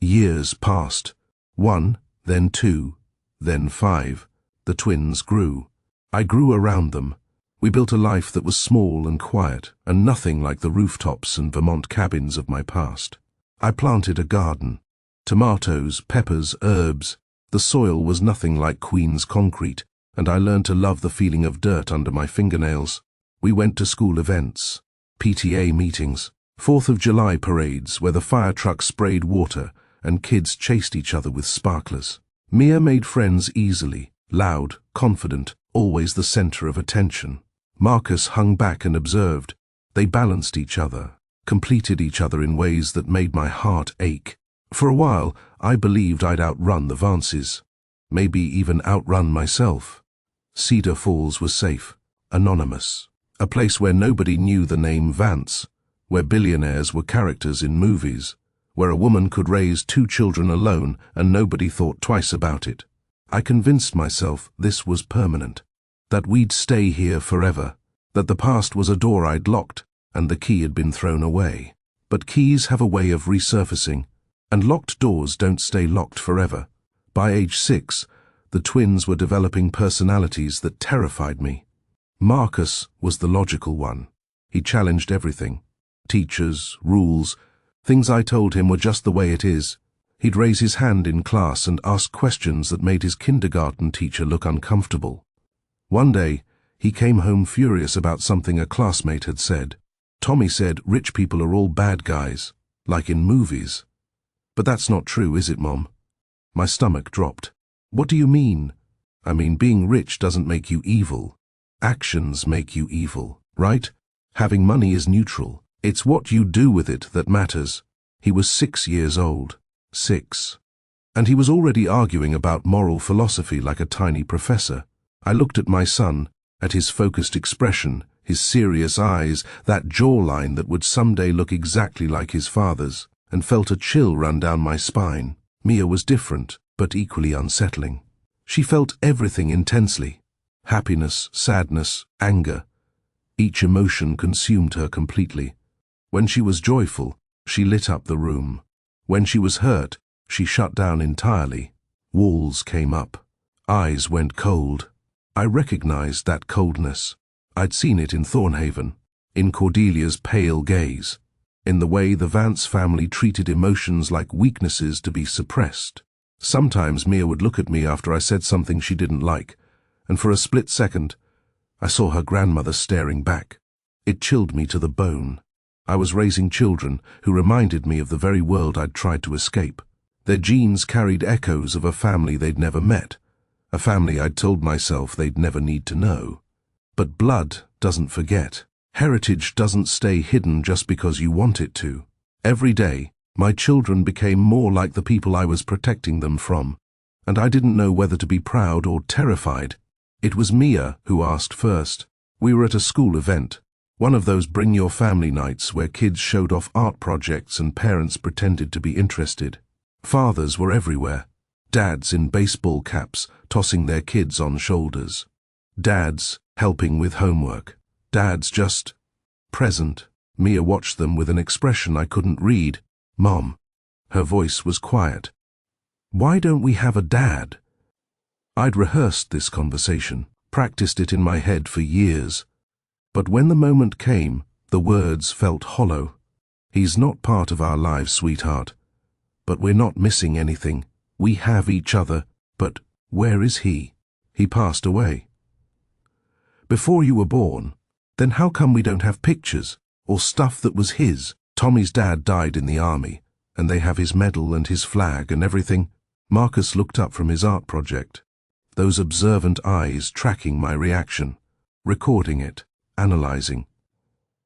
Years passed. 1, then 2, then 5. The twins grew. I grew around them. We built a life that was small and quiet, and nothing like the rooftops and Vermont cabins of my past. I planted a garden. Tomatoes, peppers, herbs. The soil was nothing like Queen's concrete, and I learned to love the feeling of dirt under my fingernails. We went to school events, PTA meetings, 4th of July parades where the fire trucks sprayed water and kids chased each other with sparklers. Mia made friends easily, loud, confident, always the center of attention. Marcus hung back and observed. They balanced each other, completed each other in ways that made my heart ache. For a while, I believed I'd outrun the Vances, maybe even outrun myself. Cedar Falls was safe, anonymous, a place where nobody knew the name Vance, where billionaires were characters in movies, where a woman could raise 2 children alone and nobody thought twice about it. I convinced myself this was permanent, that we'd stay here forever, that the past was a door I'd locked and the key had been thrown away. But keys have a way of resurfacing, and locked doors don't stay locked forever. By age 6, the twins were developing personalities that terrified me. Marcus was the logical one. He challenged everything. Teachers, rules, things I told him were just the way it is. He'd raise his hand in class and ask questions that made his kindergarten teacher look uncomfortable. One day, he came home furious about something a classmate had said. Tommy said rich people are all bad guys, like in movies. But that's not true, is it, Mom? My stomach dropped. What do you mean? I mean, being rich doesn't make you evil. Actions make you evil, right? Having money is neutral. It's what you do with it that matters. He was 6 years old. 6. And he was already arguing about moral philosophy like a tiny professor. I looked at my son, at his focused expression, his serious eyes, that jawline that would someday look exactly like his father's, and felt a chill run down my spine. Mia was different, but equally unsettling. She felt everything intensely. Happiness, sadness, anger. Each emotion consumed her completely. When she was joyful, she lit up the room. When she was hurt, she shut down entirely. Walls came up. Eyes went cold. I recognized that coldness. I'd seen it in Thornhaven, in Cordelia's pale gaze, in the way the Vance family treated emotions like weaknesses to be suppressed. Sometimes Mia would look at me after I said something she didn't like, and for a split second, I saw her grandmother staring back. It chilled me to the bone. I was raising children who reminded me of the very world I'd tried to escape. Their genes carried echoes of a family they'd never met, a family I'd told myself they'd never need to know. But blood doesn't forget. Heritage doesn't stay hidden just because you want it to. Every day, my children became more like the people I was protecting them from, and I didn't know whether to be proud or terrified. It was Mia who asked first. We were at a school event, one of those bring your family nights where kids showed off art projects and parents pretended to be interested. Fathers were everywhere. Dads in baseball caps tossing their kids on shoulders. Dads helping with homework. Dads just present. Mia watched them with an expression I couldn't read. Mom. Her voice was quiet. Why don't we have a dad? I'd rehearsed this conversation, practiced it in my head for years. But when the moment came, the words felt hollow. He's not part of our lives, sweetheart. But we're not missing anything. We have each other. But where is he? He passed away. Before you were born. Then how come we don't have pictures or stuff that was his? Tommy's dad died in the army, and they have his medal and his flag and everything. Marcus looked up from his art project, those observant eyes tracking my reaction, recording it, analyzing.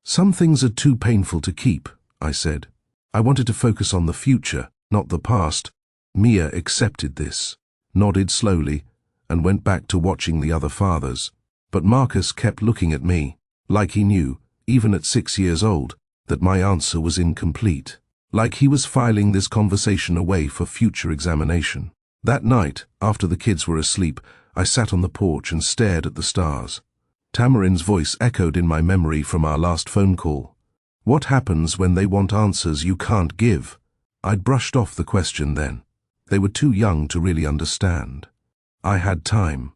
Some things are too painful to keep, I said. I wanted to focus on the future, not the past. Mia accepted this, nodded slowly, and went back to watching the other fathers. But Marcus kept looking at me, like he knew, even at 6 years old, that my answer was incomplete. Like he was filing this conversation away for future examination. That night, after the kids were asleep, I sat on the porch and stared at the stars. Tamarin's voice echoed in my memory from our last phone call. What happens when they want answers you can't give? I'd brushed off the question then. They were too young to really understand. I had time.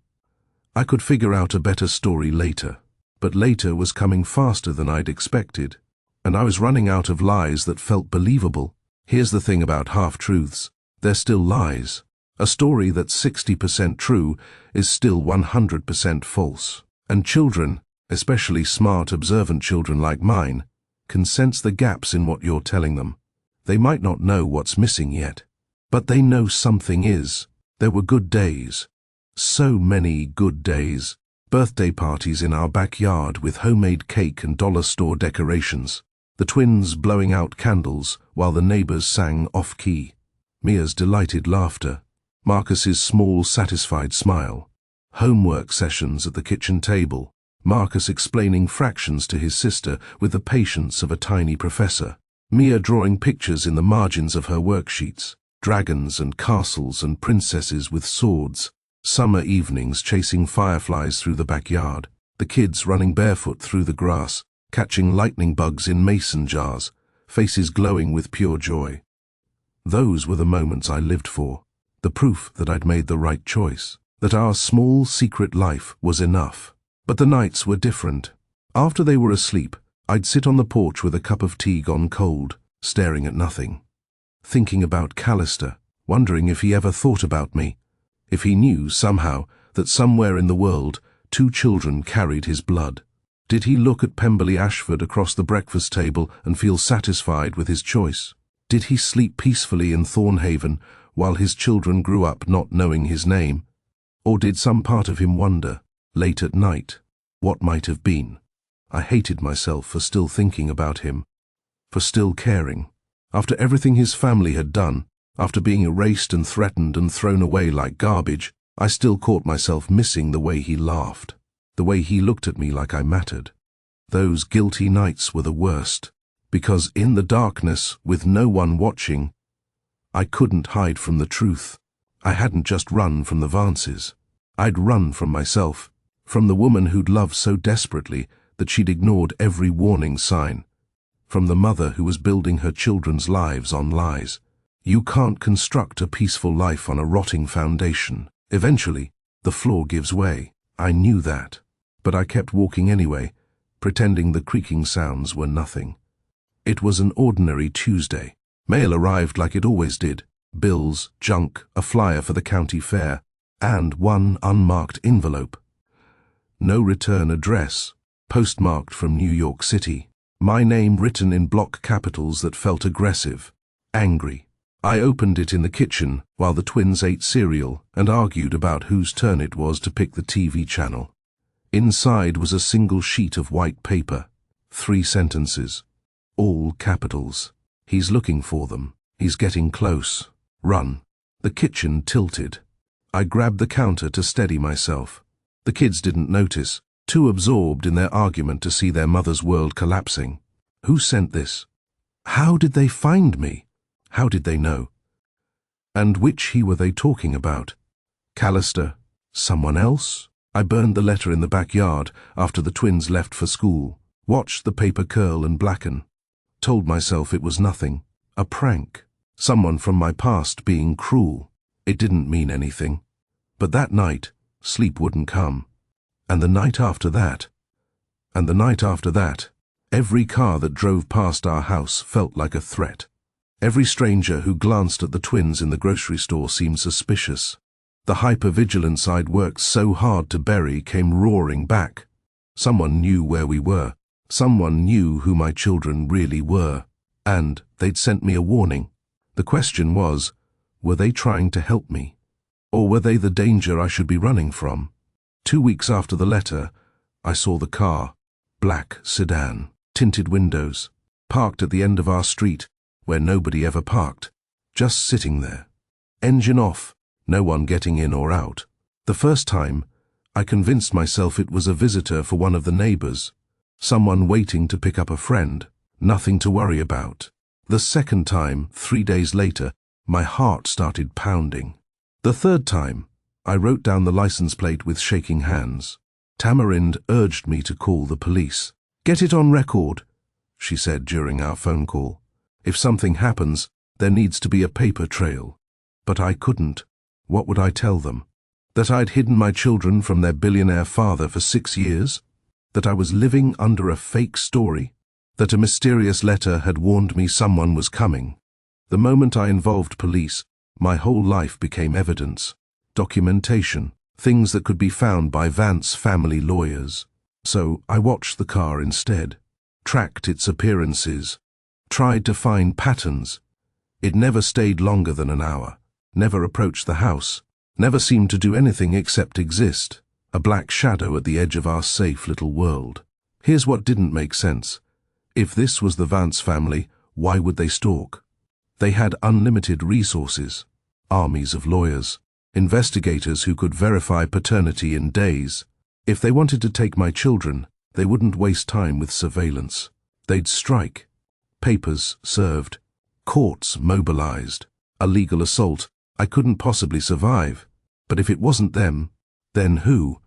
I could figure out a better story later. But later was coming faster than I'd expected. And I was running out of lies that felt believable. Here's the thing about half-truths. They're still lies. A story that's 60% true is still 100% false. And children, especially smart, observant children like mine, can sense the gaps in what you're telling them. They might not know what's missing yet, but they know something is. There were good days. So many good days. Birthday parties in our backyard with homemade cake and dollar store decorations. The twins blowing out candles while the neighbors sang off-key. Mia's delighted laughter. Marcus's small, satisfied smile. Homework sessions at the kitchen table. Marcus explaining fractions to his sister with the patience of a tiny professor. Mia drawing pictures in the margins of her worksheets. Dragons and castles and princesses with swords. Summer evenings chasing fireflies through the backyard. The kids running barefoot through the grass, catching lightning bugs in mason jars, faces glowing with pure joy. Those were the moments I lived for. The proof that I'd made the right choice. That our small, secret life was enough. But the nights were different. After they were asleep, I'd sit on the porch with a cup of tea gone cold, staring at nothing. Thinking about Callister, wondering if he ever thought about me. If he knew, somehow, that somewhere in the world, 2 children carried his blood. Did he look at Pemberley Ashford across the breakfast table and feel satisfied with his choice? Did he sleep peacefully in Thornhaven while his children grew up not knowing his name? Or did some part of him wonder, late at night, what might have been? I hated myself for still thinking about him, for still caring. After everything his family had done, after being erased and threatened and thrown away like garbage, I still caught myself missing the way he laughed, the way he looked at me like I mattered. Those guilty nights were the worst, because in the darkness, with no one watching, I couldn't hide from the truth. I hadn't just run from the Vances. I'd run from myself, from the woman who'd loved so desperately that she'd ignored every warning sign, from the mother who was building her children's lives on lies. You can't construct a peaceful life on a rotting foundation. Eventually, the floor gives way. I knew that, but I kept walking anyway, pretending the creaking sounds were nothing. It was an ordinary Tuesday. Mail arrived like it always did. Bills, junk, a flyer for the county fair, and one unmarked envelope. No return address, postmarked from New York City. My name written in block capitals that felt aggressive, angry. I opened it in the kitchen while the twins ate cereal and argued about whose turn it was to pick the TV channel. Inside was a single sheet of white paper, 3 sentences, all capitals. He's looking for them. He's getting close. Run. The kitchen tilted. I grabbed the counter to steady myself. The kids didn't notice, too absorbed in their argument to see their mother's world collapsing. Who sent this? How did they find me? How did they know? And which he were they talking about? Callister? Someone else? I burned the letter in the backyard after the twins left for school, watched the paper curl and blacken, told myself it was nothing, a prank, someone from my past being cruel. It didn't mean anything. But that night, sleep wouldn't come. And the night after that, and the night after that, every car that drove past our house felt like a threat. Every stranger who glanced at the twins in the grocery store seemed suspicious. The hypervigilance I'd worked so hard to bury came roaring back. Someone knew where we were. Someone knew who my children really were. And they'd sent me a warning. The question was, were they trying to help me? Or were they the danger I should be running from? 2 weeks after the letter, I saw the car, black sedan, tinted windows, parked at the end of our street, where nobody ever parked, just sitting there. Engine off, no one getting in or out. The first time, I convinced myself it was a visitor for one of the neighbors, someone waiting to pick up a friend, nothing to worry about. The second time, 3 days later, my heart started pounding. The third time, I wrote down the license plate with shaking hands. Tamarind urged me to call the police. "Get it on record," she said during our phone call. "If something happens, there needs to be a paper trail." But I couldn't. What would I tell them? That I'd hidden my children from their billionaire father for 6 years? That I was living under a fake story? That a mysterious letter had warned me someone was coming? The moment I involved police, my whole life became evidence, documentation, things that could be found by Vance family lawyers. So I watched the car instead, tracked its appearances, tried to find patterns. It never stayed longer than an hour, never approached the house, never seemed to do anything except exist, a black shadow at the edge of our safe little world. Here's what didn't make sense. If this was the Vance family, why would they stalk? They had unlimited resources, armies of lawyers, investigators who could verify paternity in days. If they wanted to take my children, they wouldn't waste time with surveillance. They'd strike. Papers served. Courts mobilized. A legal assault. I couldn't possibly survive. But if it wasn't them, then who?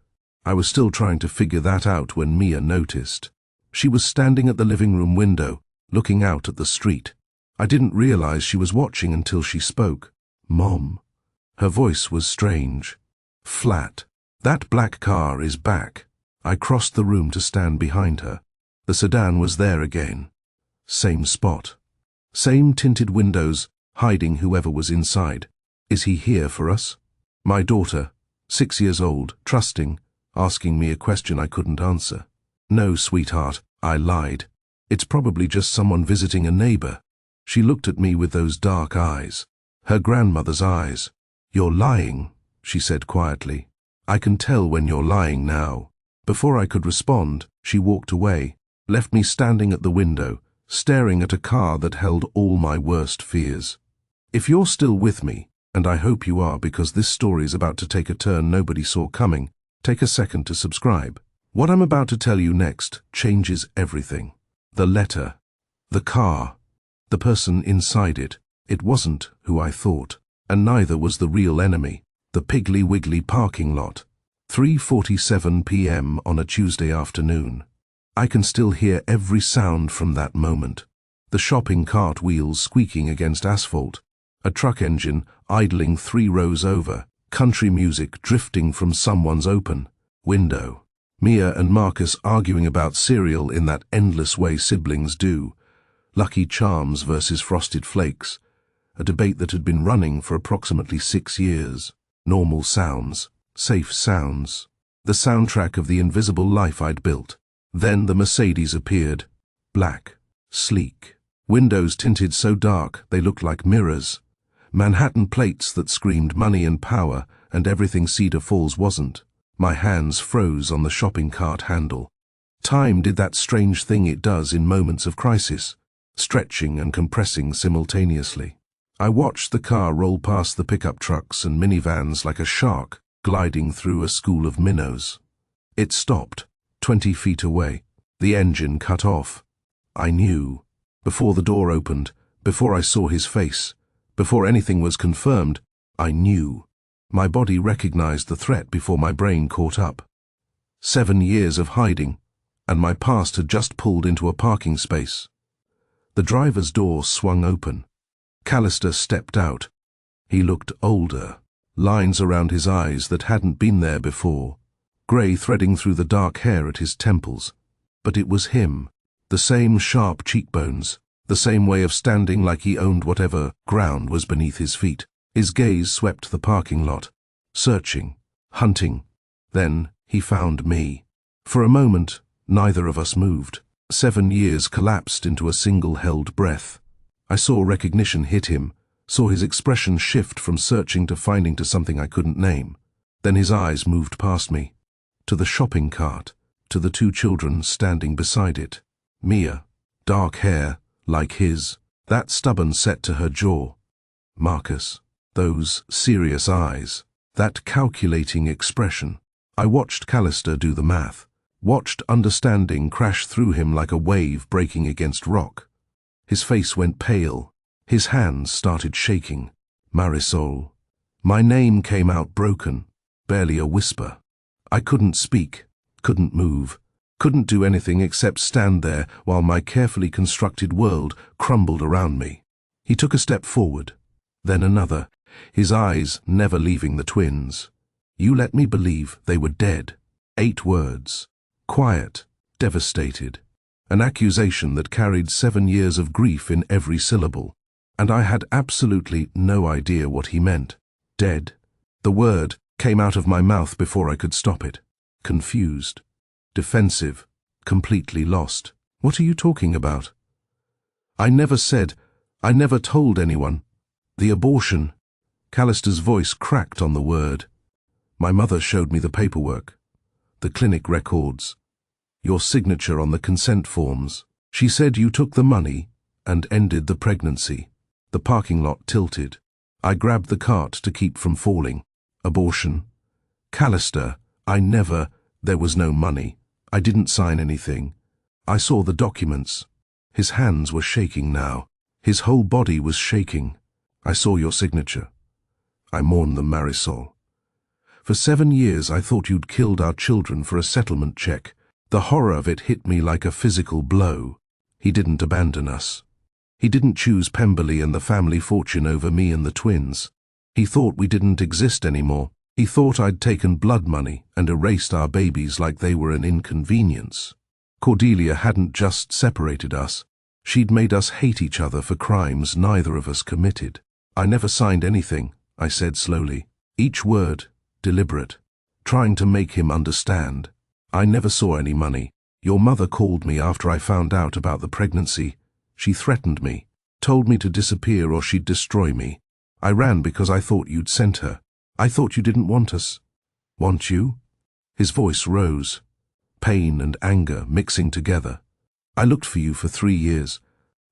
I was still trying to figure that out when Mia noticed. She was standing at the living room window, looking out at the street. I didn't realize she was watching until she spoke. "Mom." Her voice was strange, flat. "That black car is back." I crossed the room to stand behind her. The sedan was there again. Same spot. Same tinted windows, hiding whoever was inside. Is he here for us? My daughter, 6 years old, trusting, asking me a question I couldn't answer. "No, sweetheart," I lied. "It's probably just someone visiting a neighbor." She looked at me with those dark eyes, her grandmother's eyes. "You're lying," she said quietly. "I can tell when you're lying now." Before I could respond, she walked away, left me standing at the window, staring at a car that held all my worst fears. If you're still with me, and I hope you are because this story is about to take a turn nobody saw coming, take a second to subscribe. What I'm about to tell you next changes everything. The letter, the car, the person inside it. It wasn't who I thought, and neither was the real enemy, the Piggly Wiggly parking lot. 3:47 p.m. on a Tuesday afternoon. I can still hear every sound from that moment. The shopping cart wheels squeaking against asphalt, a truck engine idling 3 rows over, country music drifting from someone's open window. Mia and Marcus arguing about cereal in that endless way siblings do. Lucky Charms versus Frosted Flakes, a debate that had been running for approximately 6 years. Normal sounds, safe sounds, the soundtrack of the invisible life I'd built. Then the Mercedes appeared, black, sleek, windows tinted so dark they looked like mirrors, Manhattan plates that screamed money and power, and everything Cedar Falls wasn't. My hands froze on the shopping cart handle. Time did that strange thing it does in moments of crisis, stretching and compressing simultaneously. I watched the car roll past the pickup trucks and minivans like a shark gliding through a school of minnows. It stopped, 20 feet away, the engine cut off. I knew. Before the door opened, before I saw his face, before anything was confirmed, I knew. My body recognized the threat before my brain caught up. 7 years of hiding, and my past had just pulled into a parking space. The driver's door swung open. Callister stepped out. He looked older, lines around his eyes that hadn't been there before, grey threading through the dark hair at his temples. But it was him, the same sharp cheekbones, the same way of standing like he owned whatever ground was beneath his feet. His gaze swept the parking lot, searching, hunting. Then he found me. For a moment, neither of us moved. 7 years collapsed into a single held breath. I saw recognition hit him, saw his expression shift from searching to finding to something I couldn't name. Then his eyes moved past me, to the shopping cart, to the 2 children standing beside it. Mia, dark hair, like his, that stubborn set to her jaw. Marcus, those serious eyes, that calculating expression. I watched Callister do the math, watched understanding crash through him like a wave breaking against rock. His face went pale. His hands started shaking. Marisol. My name came out broken, barely a whisper. I couldn't speak, couldn't move, couldn't do anything except stand there while my carefully constructed world crumbled around me. He took a step forward, then another, his eyes never leaving the twins. You let me believe they were dead. 8 words. Quiet, devastated. An accusation that carried 7 years of grief in every syllable. And I had absolutely no idea what he meant. Dead. The word came out of my mouth before I could stop it. Confused. Defensive. Completely lost. What are you talking about? I never told anyone. The abortion. Callister's voice cracked on the word. My mother showed me the paperwork. The clinic records. Your signature on the consent forms. She said you took the money and ended the pregnancy. The parking lot tilted. I grabbed the cart to keep from falling. Abortion. Callister, there was no money. I didn't sign anything. I saw the documents. His hands were shaking now. His whole body was shaking. I saw your signature. I mourned them, Marisol. For 7 years I thought you'd killed our children for a settlement check. The horror of it hit me like a physical blow. He didn't abandon us. He didn't choose Pemberley and the family fortune over me and the twins. He thought we didn't exist anymore. He thought I'd taken blood money and erased our babies like they were an inconvenience. Cordelia hadn't just separated us. She'd made us hate each other for crimes neither of us committed. I never signed anything, I said slowly. Each word, deliberate, trying to make him understand. I never saw any money. Your mother called me after I found out about the pregnancy. She threatened me, told me to disappear or she'd destroy me. I ran because I thought you'd sent her. I thought you didn't want us. Want you? His voice rose, pain and anger mixing together. I looked for you for 3 years.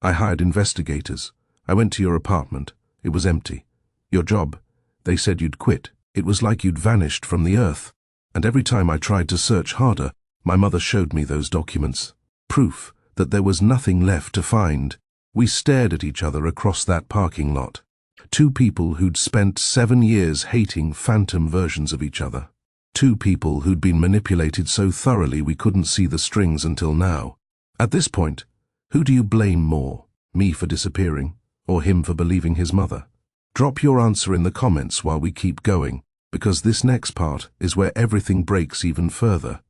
I hired investigators. I went to your apartment. It was empty. Your job, they said you'd quit. It was like you'd vanished from the earth. And every time I tried to search harder, my mother showed me those documents. Proof that there was nothing left to find. We stared at each other across that parking lot. 2 people who'd spent 7 years hating phantom versions of each other. 2 people who'd been manipulated so thoroughly we couldn't see the strings until now. At this point, who do you blame more? Me for disappearing, or him for believing his mother? Drop your answer in the comments while we keep going, because this next part is where everything breaks even further.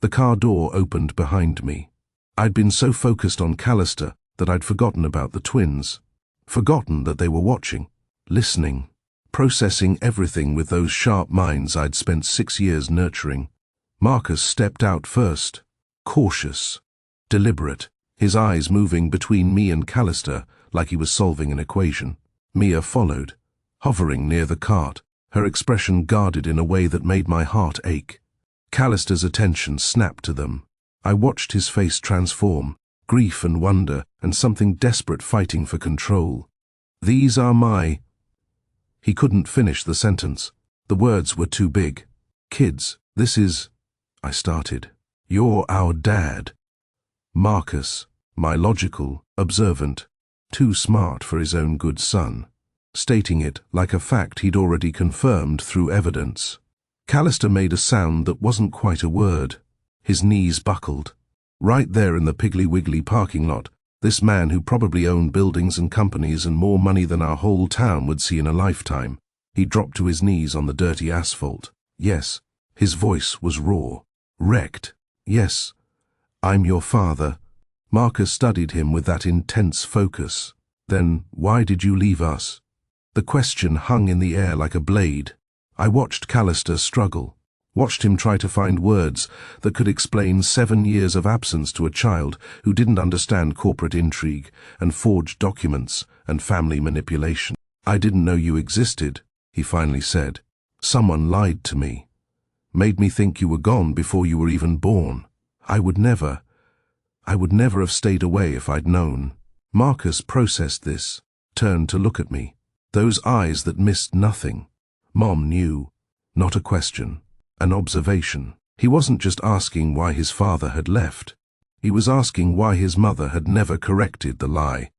The car door opened behind me. I'd been so focused on Callister that I'd forgotten about the twins. Forgotten that they were watching, listening, processing everything with those sharp minds I'd spent 6 years nurturing. Marcus stepped out first, cautious, deliberate, his eyes moving between me and Callister like he was solving an equation. Mia followed, hovering near the cart, her expression guarded in a way that made my heart ache. Callister's attention snapped to them. I watched his face transform, grief and wonder and something desperate fighting for control. These are my... He couldn't finish the sentence. The words were too big. Kids, this is... I started. You're our dad. Marcus, my logical, observant, too smart for his own good son, stating it like a fact he'd already confirmed through evidence. Callister made a sound that wasn't quite a word. His knees buckled. Right there in the Piggly Wiggly parking lot, this man who probably owned buildings and companies and more money than our whole town would see in a lifetime. He dropped to his knees on the dirty asphalt. Yes, his voice was raw, wrecked. Yes, I'm your father. Marcus studied him with that intense focus. Then, why did you leave us? The question hung in the air like a blade. I watched Callister struggle, watched him try to find words that could explain 7 years of absence to a child who didn't understand corporate intrigue and forged documents and family manipulation. I didn't know you existed, he finally said. Someone lied to me. Made me think you were gone before you were even born. I would never have stayed away if I'd known. Marcus processed this, turned to look at me. Those eyes that missed nothing. Mom knew. Not a question. an observation. He wasn't just asking why his father had left. He was asking why his mother had never corrected the lie.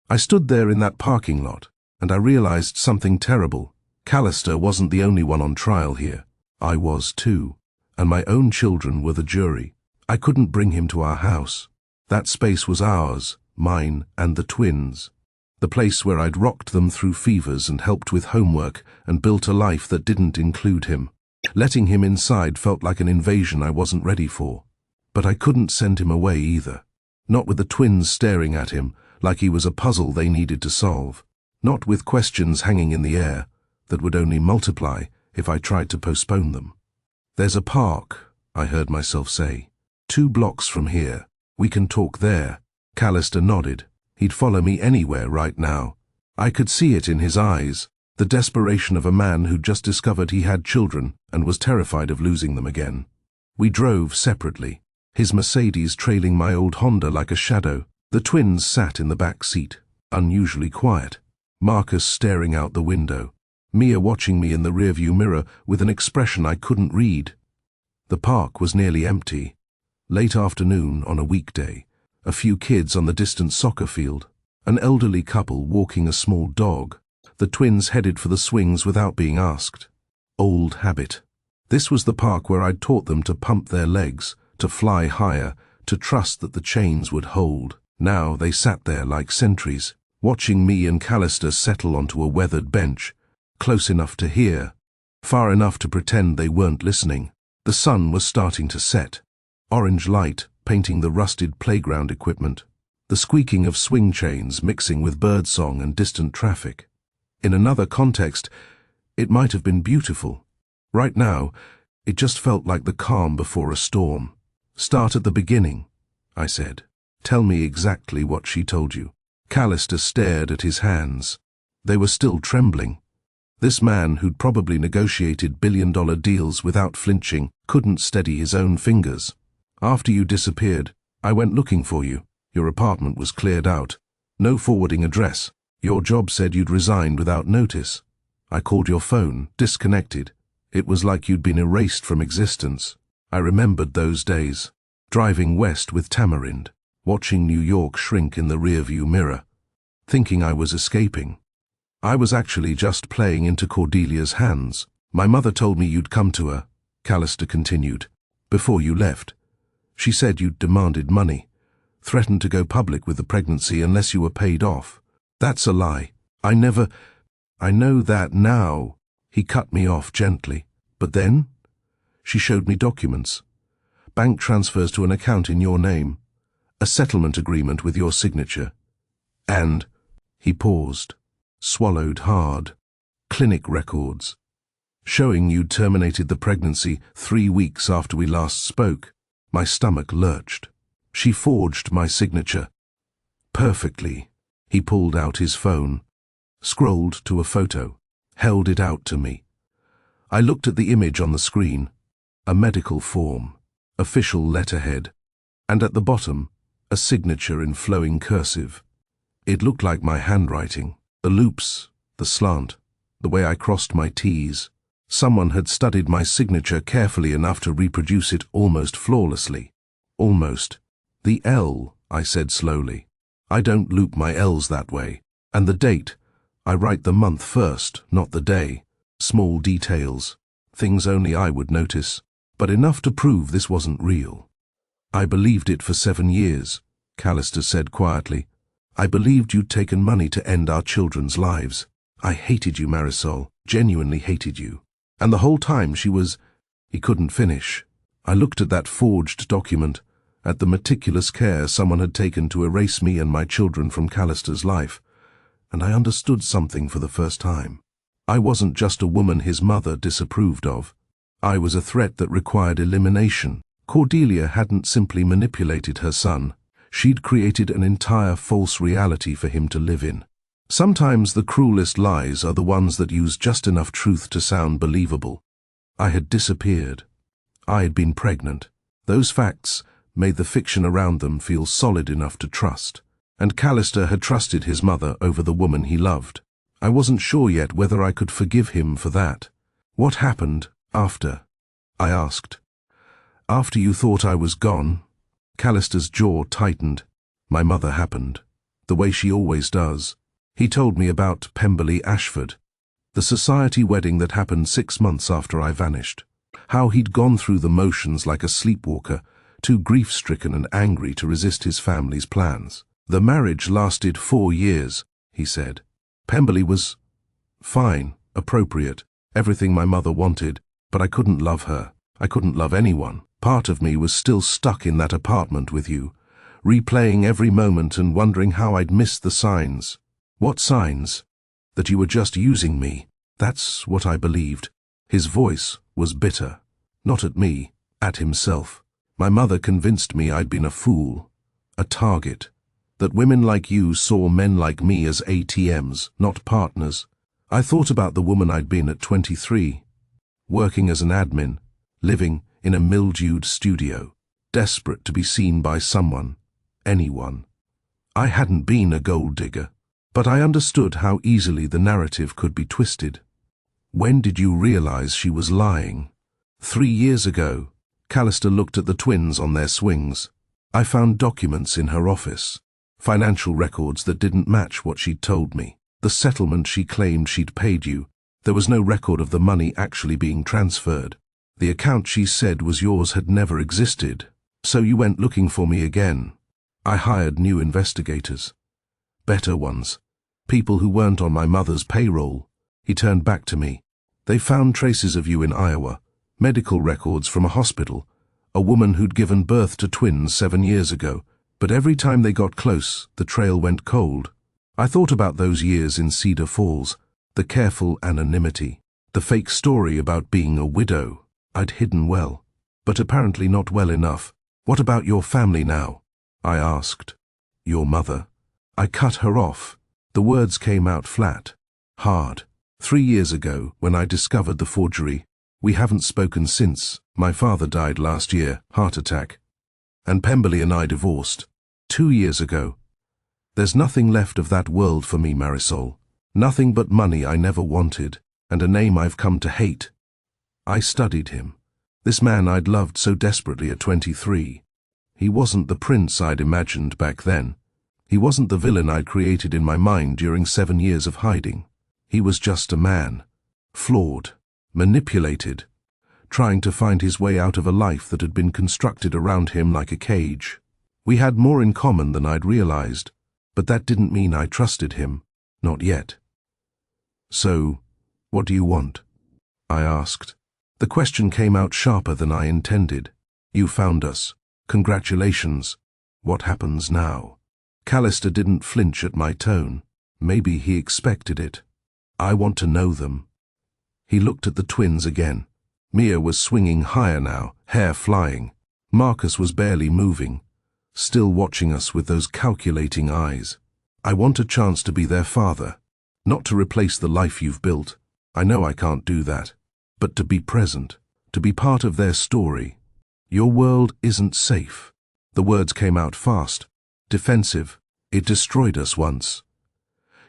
I stood there in that parking lot, and I realized something terrible. Callister wasn't the only one on trial here. I was too, and my own children were the jury. I couldn't bring him to our house. That space was ours, mine and the twins. The place where I'd rocked them through fevers and helped with homework and built a life that didn't include him. Letting him inside felt like an invasion I wasn't ready for. But I couldn't send him away either. Not with the twins staring at him like he was a puzzle they needed to solve. Not with questions hanging in the air that would only multiply if I tried to postpone them. "There's a park," I heard myself say. "2 blocks from here. We can talk there." Callister nodded. He'd follow me anywhere right now. I could see it in his eyes, the desperation of a man who'd just discovered he had children and was terrified of losing them again. We drove separately, his Mercedes trailing my old Honda like a shadow. The twins sat in the back seat, unusually quiet. Marcus staring out the window. Mia watching me in the rearview mirror with an expression I couldn't read. The park was nearly empty. Late afternoon on a weekday. A few kids on the distant soccer field. An elderly couple walking a small dog. The twins headed for the swings without being asked. Old habit. This was the park where I'd taught them to pump their legs, to fly higher, to trust that the chains would hold. Now they sat there like sentries, watching me and Callister settle onto a weathered bench, close enough to hear, far enough to pretend they weren't listening. The sun was starting to set. Orange light painting the rusted playground equipment. The squeaking of swing chains mixing with birdsong and distant traffic. In another context, it might have been beautiful. Right now, it just felt like the calm before a storm. "Start at the beginning," I said. "Tell me exactly what she told you." Callister stared at his hands. They were still trembling. This man, who'd probably negotiated billion-dollar deals without flinching, couldn't steady his own fingers. "After you disappeared, I went looking for you. Your apartment was cleared out. No forwarding address. Your job said you'd resigned without notice. I called your phone, disconnected. It was like you'd been erased from existence." I remembered those days, driving west with Tamarind, watching New York shrink in the rearview mirror, thinking I was escaping. I was actually just playing into Cordelia's hands. "My mother told me you'd come to her," Callister continued, "before you left. She said you'd demanded money, threatened to go public with the pregnancy unless you were paid off. That's a lie. I know that now." He cut me off gently. "But then?" She showed me documents. Bank transfers to an account in your name. A settlement agreement with your signature. And, he paused, swallowed hard, clinic records, showing you'd terminated the pregnancy 3 weeks after we last spoke. My stomach lurched. She forged my signature. Perfectly. He pulled out his phone, scrolled to a photo, held it out to me. I looked at the image on the screen. A medical form, official letterhead, and at the bottom, a signature in flowing cursive. It looked like my handwriting. The loops, the slant, the way I crossed my T's. Someone had studied my signature carefully enough to reproduce it almost flawlessly. Almost. "The L," I said slowly. "I don't loop my L's that way. And the date. I write the month first, not the day. Small details. Things only I would notice. But enough to prove this wasn't real." "I believed it for 7 years," Callister said quietly. "I believed you'd taken money to end our children's lives. I hated you, Marisol, genuinely hated you. And the whole time she was—" He couldn't finish. I looked at that forged document, at the meticulous care someone had taken to erase me and my children from Callister's life, and I understood something for the first time. I wasn't just a woman his mother disapproved of. I was a threat that required elimination. Cordelia hadn't simply manipulated her son. She'd created an entire false reality for him to live in. Sometimes the cruelest lies are the ones that use just enough truth to sound believable. I had disappeared. I had been pregnant. Those facts made the fiction around them feel solid enough to trust. And Callister had trusted his mother over the woman he loved. I wasn't sure yet whether I could forgive him for that. What happened after? I asked. After you thought I was gone. Callister's jaw tightened. My mother happened, the way she always does. He told me about Pemberley Ashford, the society wedding that happened 6 months after I vanished. How he'd gone through the motions like a sleepwalker, too grief-stricken and angry to resist his family's plans. The marriage lasted 4 years, he said. Pemberley was fine, appropriate, everything my mother wanted, but I couldn't love her. I couldn't love anyone. Part of me was still stuck in that apartment with you, replaying every moment and wondering how I'd missed the signs. What signs? That you were just using me. That's what I believed. His voice was bitter. Not at me, at himself. My mother convinced me I'd been a fool, a target, that women like you saw men like me as ATMs, not partners. I thought about the woman I'd been at 23, working as an admin, living in a mildewed studio, desperate to be seen by someone, anyone. I hadn't been a gold digger, but I understood how easily the narrative could be twisted. When did you realize she was lying? 3 years ago. Callister looked at the twins on their swings. I found documents in her office, financial records that didn't match what she'd told me. The settlement she claimed she'd paid you, there was no record of the money actually being transferred. The account she said was yours had never existed, so you went looking for me again. I hired new investigators. Better ones. People who weren't on my mother's payroll. He turned back to me. They found traces of you in Iowa, medical records from a hospital, a woman who'd given birth to twins 7 years ago, but every time they got close, the trail went cold. I thought about those years in Cedar Falls, the careful anonymity, the fake story about being a widow. I'd hidden well, but apparently not well enough. What about your family now? I asked. Your mother? I cut her off. The words came out flat, hard. 3 years ago, when I discovered the forgery, we haven't spoken since. My father died last year, heart attack. And Pemberley and I divorced. 2 years ago. There's nothing left of that world for me, Marisol. Nothing but money I never wanted, and a name I've come to hate. I studied him. This man I'd loved so desperately at 23. He wasn't the prince I'd imagined back then. He wasn't the villain I'd created in my mind during 7 years of hiding. He was just a man. Flawed. Manipulated. Trying to find his way out of a life that had been constructed around him like a cage. We had more in common than I'd realized, but that didn't mean I trusted him. Not yet. So, what do you want? I asked. The question came out sharper than I intended. You found us. Congratulations. What happens now? Callister didn't flinch at my tone. Maybe he expected it. I want to know them. He looked at the twins again. Mia was swinging higher now, hair flying. Marcus was barely moving, still watching us with those calculating eyes. I want a chance to be their father, not to replace the life you've built. I know I can't do that, but to be present, to be part of their story. Your world isn't safe. The words came out fast, defensive. It destroyed us once.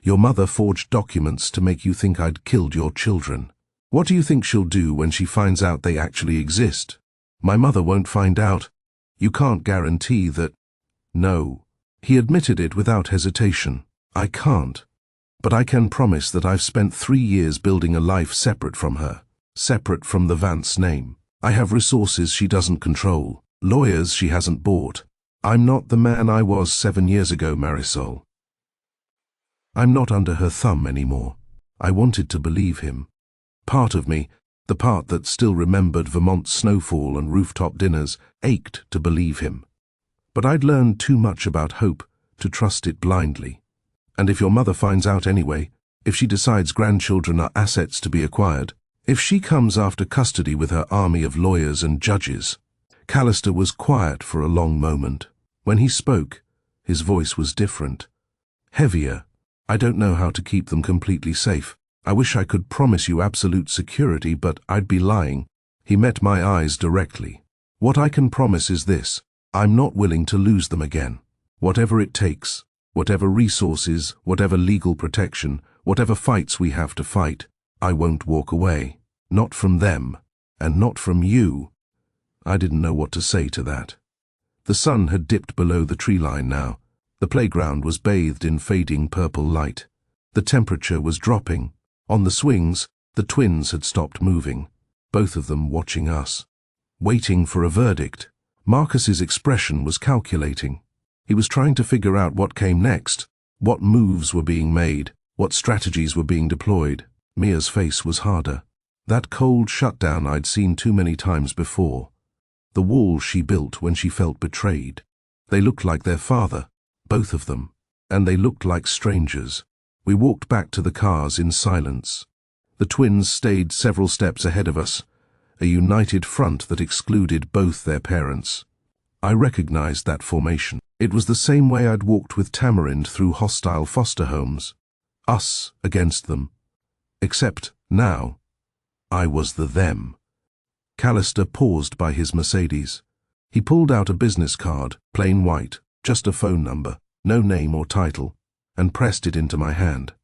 Your mother forged documents to make you think I'd killed your children. What do you think she'll do when she finds out they actually exist? My mother won't find out. You can't guarantee that. No. He admitted it without hesitation. I can't. But I can promise that I've spent 3 years building a life separate from her, separate from the Vance name. I have resources she doesn't control, lawyers she hasn't bought. I'm not the man I was 7 years ago, Marisol. I'm not under her thumb anymore. I wanted to believe him. Part of me, the part that still remembered Vermont snowfall and rooftop dinners, ached to believe him. But I'd learned too much about hope to trust it blindly. And if your mother finds out anyway, if she decides grandchildren are assets to be acquired, if she comes after custody with her army of lawyers and judges. Callister was quiet for a long moment. When he spoke, his voice was different. Heavier. I don't know how to keep them completely safe. I wish I could promise you absolute security, but I'd be lying. He met my eyes directly. What I can promise is this. I'm not willing to lose them again. Whatever it takes, whatever resources, whatever legal protection, whatever fights we have to fight, I won't walk away. Not from them. And not from you. I didn't know what to say to that. The sun had dipped below the tree line now. The playground was bathed in fading purple light. The temperature was dropping. On the swings, the twins had stopped moving, both of them watching us, waiting for a verdict. Marcus's expression was calculating. He was trying to figure out what came next, what moves were being made, what strategies were being deployed. Mia's face was harder. That cold shutdown I'd seen too many times before. The wall she built when she felt betrayed. They looked like their father, both of them, and they looked like strangers. We walked back to the cars in silence. The twins stayed several steps ahead of us, a united front that excluded both their parents. I recognized that formation. It was the same way I'd walked with Tamarind through hostile foster homes. Us against them. Except now, I was the them. Callister paused by his Mercedes. He pulled out a business card, plain white, just a phone number, no name or title, and pressed it into my hand.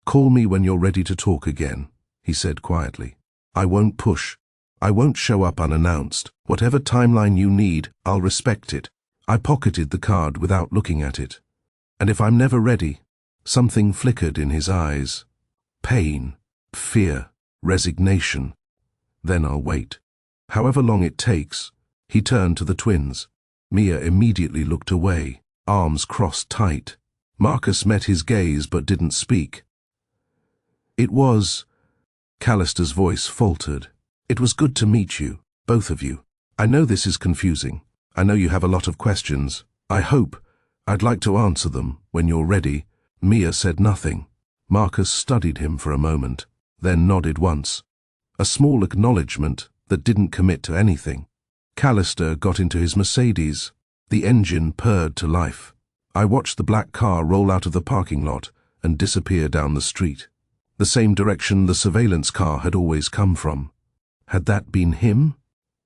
"Call me when you're ready to talk again," he said quietly. "I won't push. I won't show up unannounced. Whatever timeline you need, I'll respect it." I pocketed the card without looking at it. "And if I'm never ready," something flickered in his eyes. Pain, fear, resignation. "Then I'll wait. However long it takes." He turned to the twins. Mia immediately looked away, arms crossed tight. Marcus met his gaze but didn't speak. "It was..." Callister's voice faltered. "It was good to meet you, both of you. I know this is confusing. I know you have a lot of questions. I'd like to answer them when you're ready." Mia said nothing. Marcus studied him for a moment, then nodded once. A small acknowledgement that didn't commit to anything. Callister got into his Mercedes. The engine purred to life. I watched the black car roll out of the parking lot and disappear down the street. The same direction the surveillance car had always come from. Had that been him?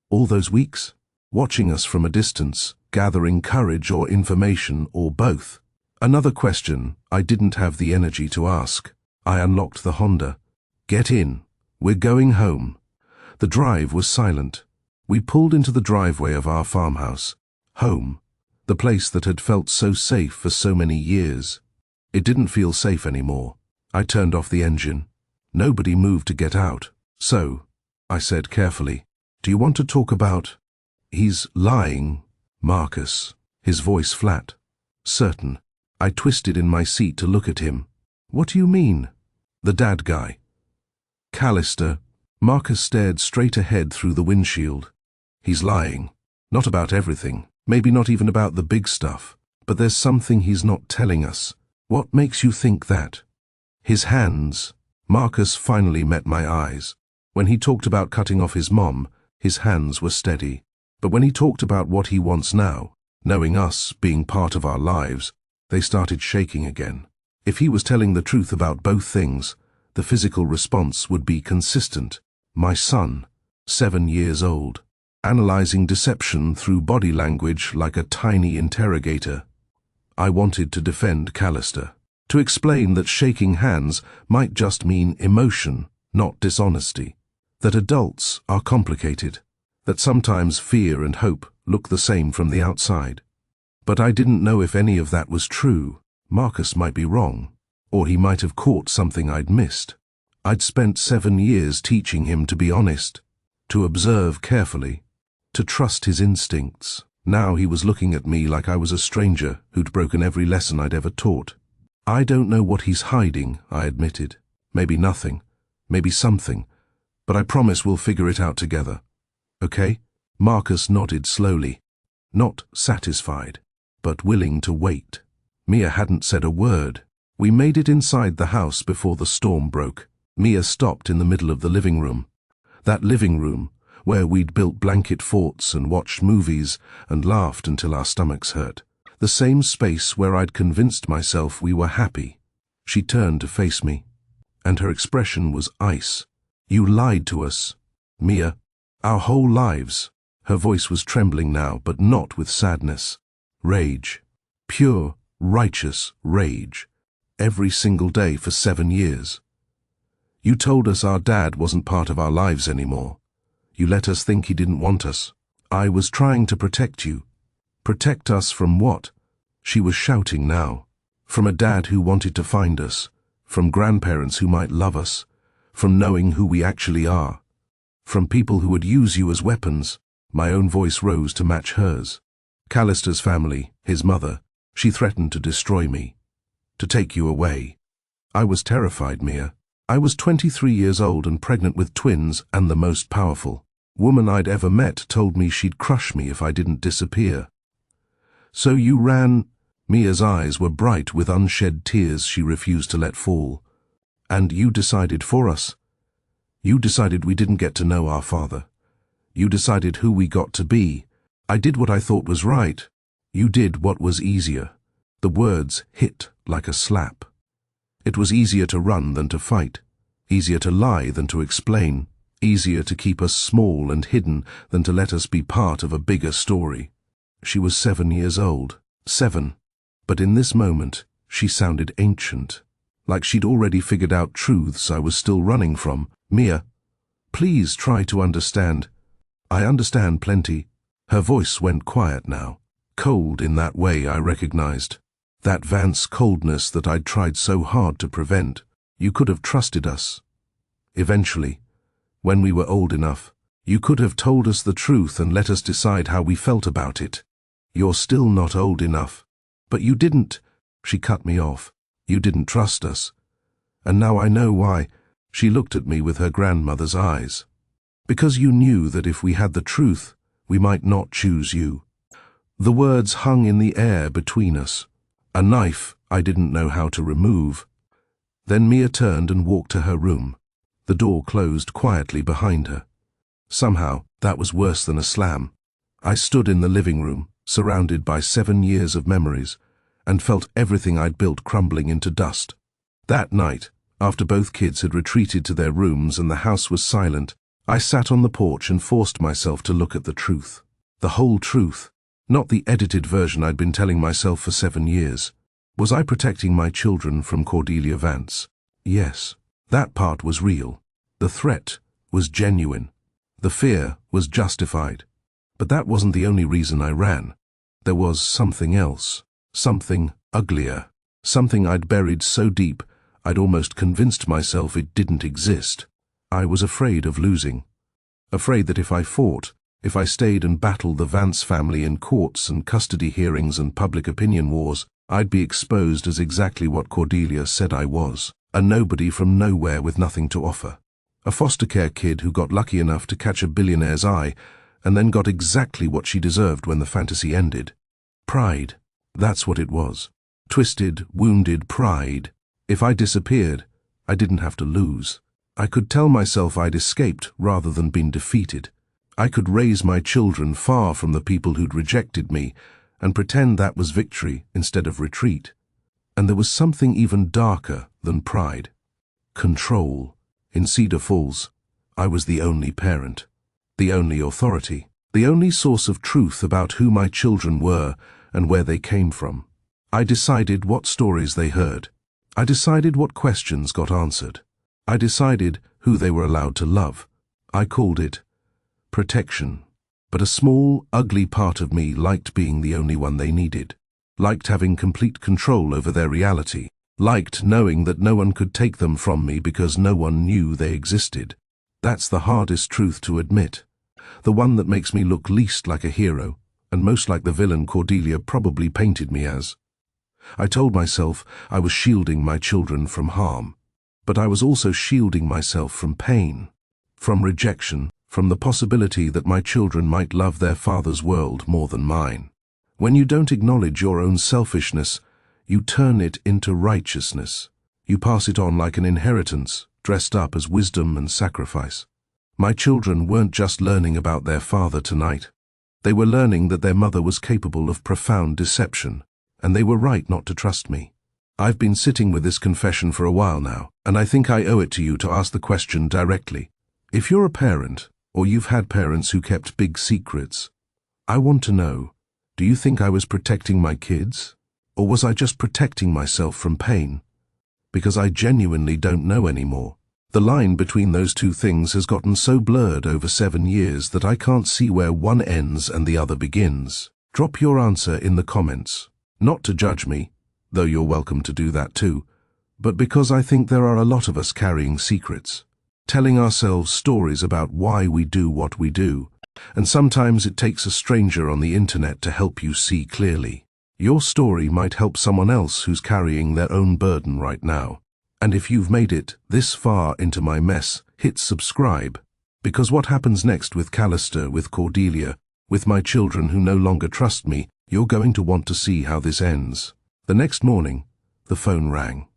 All those weeks? Watching us from a distance, gathering courage or information, or both? Another question I didn't have the energy to ask. I unlocked the Honda. "Get in. We're going home." The drive was silent. We pulled into the driveway of our farmhouse. Home. The place that had felt so safe for so many years. It didn't feel safe anymore. I turned off the engine. Nobody moved to get out. "So," I said carefully, "do you want to talk about..." "He's lying, Marcus." His voice flat. "Certain." I twisted in my seat to look at him. "What do you mean?" "The dad guy." "Callister." Marcus stared straight ahead through the windshield. "He's lying. Not about everything. Maybe not even about the big stuff. But there's something he's not telling us." "What makes you think that?" "His hands." Marcus finally met my eyes. When he talked about cutting off his mom, his hands were steady. But when he talked about what he wants now, knowing us, being part of our lives, they started shaking again. If he was telling the truth about both things, the physical response would be consistent. My son, 7 years old, analyzing deception through body language like a tiny interrogator. I wanted to defend Callister, to explain that shaking hands might just mean emotion, not dishonesty, that adults are complicated, that sometimes fear and hope look the same from the outside. But I didn't know if any of that was true. Marcus might be wrong, or he might have caught something I'd missed. I'd spent 7 years teaching him to be honest, to observe carefully, to trust his instincts. Now he was looking at me like I was a stranger who'd broken every lesson I'd ever taught. "I don't know what he's hiding," I admitted. "Maybe nothing, maybe something, but I promise we'll figure it out together. Okay?" Marcus nodded slowly, not satisfied, but willing to wait. Mia hadn't said a word. We made it inside the house before the storm broke. Mia stopped in the middle of the living room. That living room, where we'd built blanket forts and watched movies and laughed until our stomachs hurt. The same space where I'd convinced myself we were happy. She turned to face me, and her expression was ice. "You lied to us, Mia. Our whole lives." Her voice was trembling now, but not with sadness. Rage. Pure, righteous rage. Every single day for 7 years. "You told us our dad wasn't part of our lives anymore. You let us think he didn't want us. I was trying to protect you. Protect us from what? She was shouting now. From a dad who wanted to find us. From grandparents who might love us. From knowing who we actually are. From people who would use you as weapons. My own voice rose to match hers. Callister's family, his mother, she threatened to destroy me. To take you away. I was terrified, Mia. I was 23 years old and pregnant with twins, and the most powerful woman I'd ever met told me she'd crush me if I didn't disappear. So you ran? Mia's eyes were bright with unshed tears she refused to let fall. And you decided for us. You decided we didn't get to know our father. You decided who we got to be. I did what I thought was right. You did what was easier. The words hit like a slap. It was easier to run than to fight. Easier to lie than to explain. Easier to keep us small and hidden than to let us be part of a bigger story. She was 7 years old. 7. But in this moment, she sounded ancient. Like she'd already figured out truths I was still running from. Mia, please try to understand. I understand plenty. Her voice went quiet now. Cold in that way I recognized. That Vance coldness that I'd tried so hard to prevent. You could have trusted us. Eventually, when we were old enough, you could have told us the truth and let us decide how we felt about it. You're still not old enough. But you didn't. She cut me off. You didn't trust us. And now I know why. She looked at me with her grandmother's eyes. Because you knew that if we had the truth, we might not choose you. The words hung in the air between us. A knife I didn't know how to remove. Then Mia turned and walked to her room. The door closed quietly behind her. Somehow, that was worse than a slam. I stood in the living room, surrounded by 7 years of memories, and felt everything I'd built crumbling into dust. That night, after both kids had retreated to their rooms and the house was silent, I sat on the porch and forced myself to look at the truth. The whole truth. Not the edited version I'd been telling myself for 7 years. Was I protecting my children from Cordelia Vance? Yes. That part was real. The threat was genuine. The fear was justified. But that wasn't the only reason I ran. There was something else. Something uglier. Something I'd buried so deep, I'd almost convinced myself it didn't exist. I was afraid of losing. Afraid that if I fought, if I stayed and battled the Vance family in courts and custody hearings and public opinion wars, I'd be exposed as exactly what Cordelia said I was. A nobody from nowhere with nothing to offer. A foster care kid who got lucky enough to catch a billionaire's eye and then got exactly what she deserved when the fantasy ended. Pride. That's what it was. Twisted, wounded pride. If I disappeared, I didn't have to lose. I could tell myself I'd escaped rather than been defeated. I could raise my children far from the people who'd rejected me and pretend that was victory instead of retreat. And there was something even darker than pride. Control. In Cedar Falls, I was the only parent, the only authority, the only source of truth about who my children were and where they came from. I decided what stories they heard. I decided what questions got answered. I decided who they were allowed to love. I called it protection. But a small, ugly part of me liked being the only one they needed. Liked having complete control over their reality. Liked knowing that no one could take them from me because no one knew they existed. That's the hardest truth to admit. The one that makes me look least like a hero, and most like the villain Cordelia probably painted me as. I told myself I was shielding my children from harm, but I was also shielding myself from pain, from rejection, from the possibility that my children might love their father's world more than mine. When you don't acknowledge your own selfishness, you turn it into righteousness. You pass it on like an inheritance, dressed up as wisdom and sacrifice. My children weren't just learning about their father tonight. They were learning that their mother was capable of profound deception, and they were right not to trust me. I've been sitting with this confession for a while now, and I think I owe it to you to ask the question directly. If you're a parent, or you've had parents who kept big secrets, I want to know, do you think I was protecting my kids? Or was I just protecting myself from pain? Because I genuinely don't know anymore. The line between those two things has gotten so blurred over 7 years that I can't see where one ends and the other begins. Drop your answer in the comments. Not to judge me, though you're welcome to do that too, but because I think there are a lot of us carrying secrets, telling ourselves stories about why we do what we do, and sometimes it takes a stranger on the internet to help you see clearly. Your story might help someone else who's carrying their own burden right now. And if you've made it this far into my mess, hit subscribe, because what happens next with Callister, with Cordelia, with my children who no longer trust me, you're going to want to see how this ends. The next morning, the phone rang,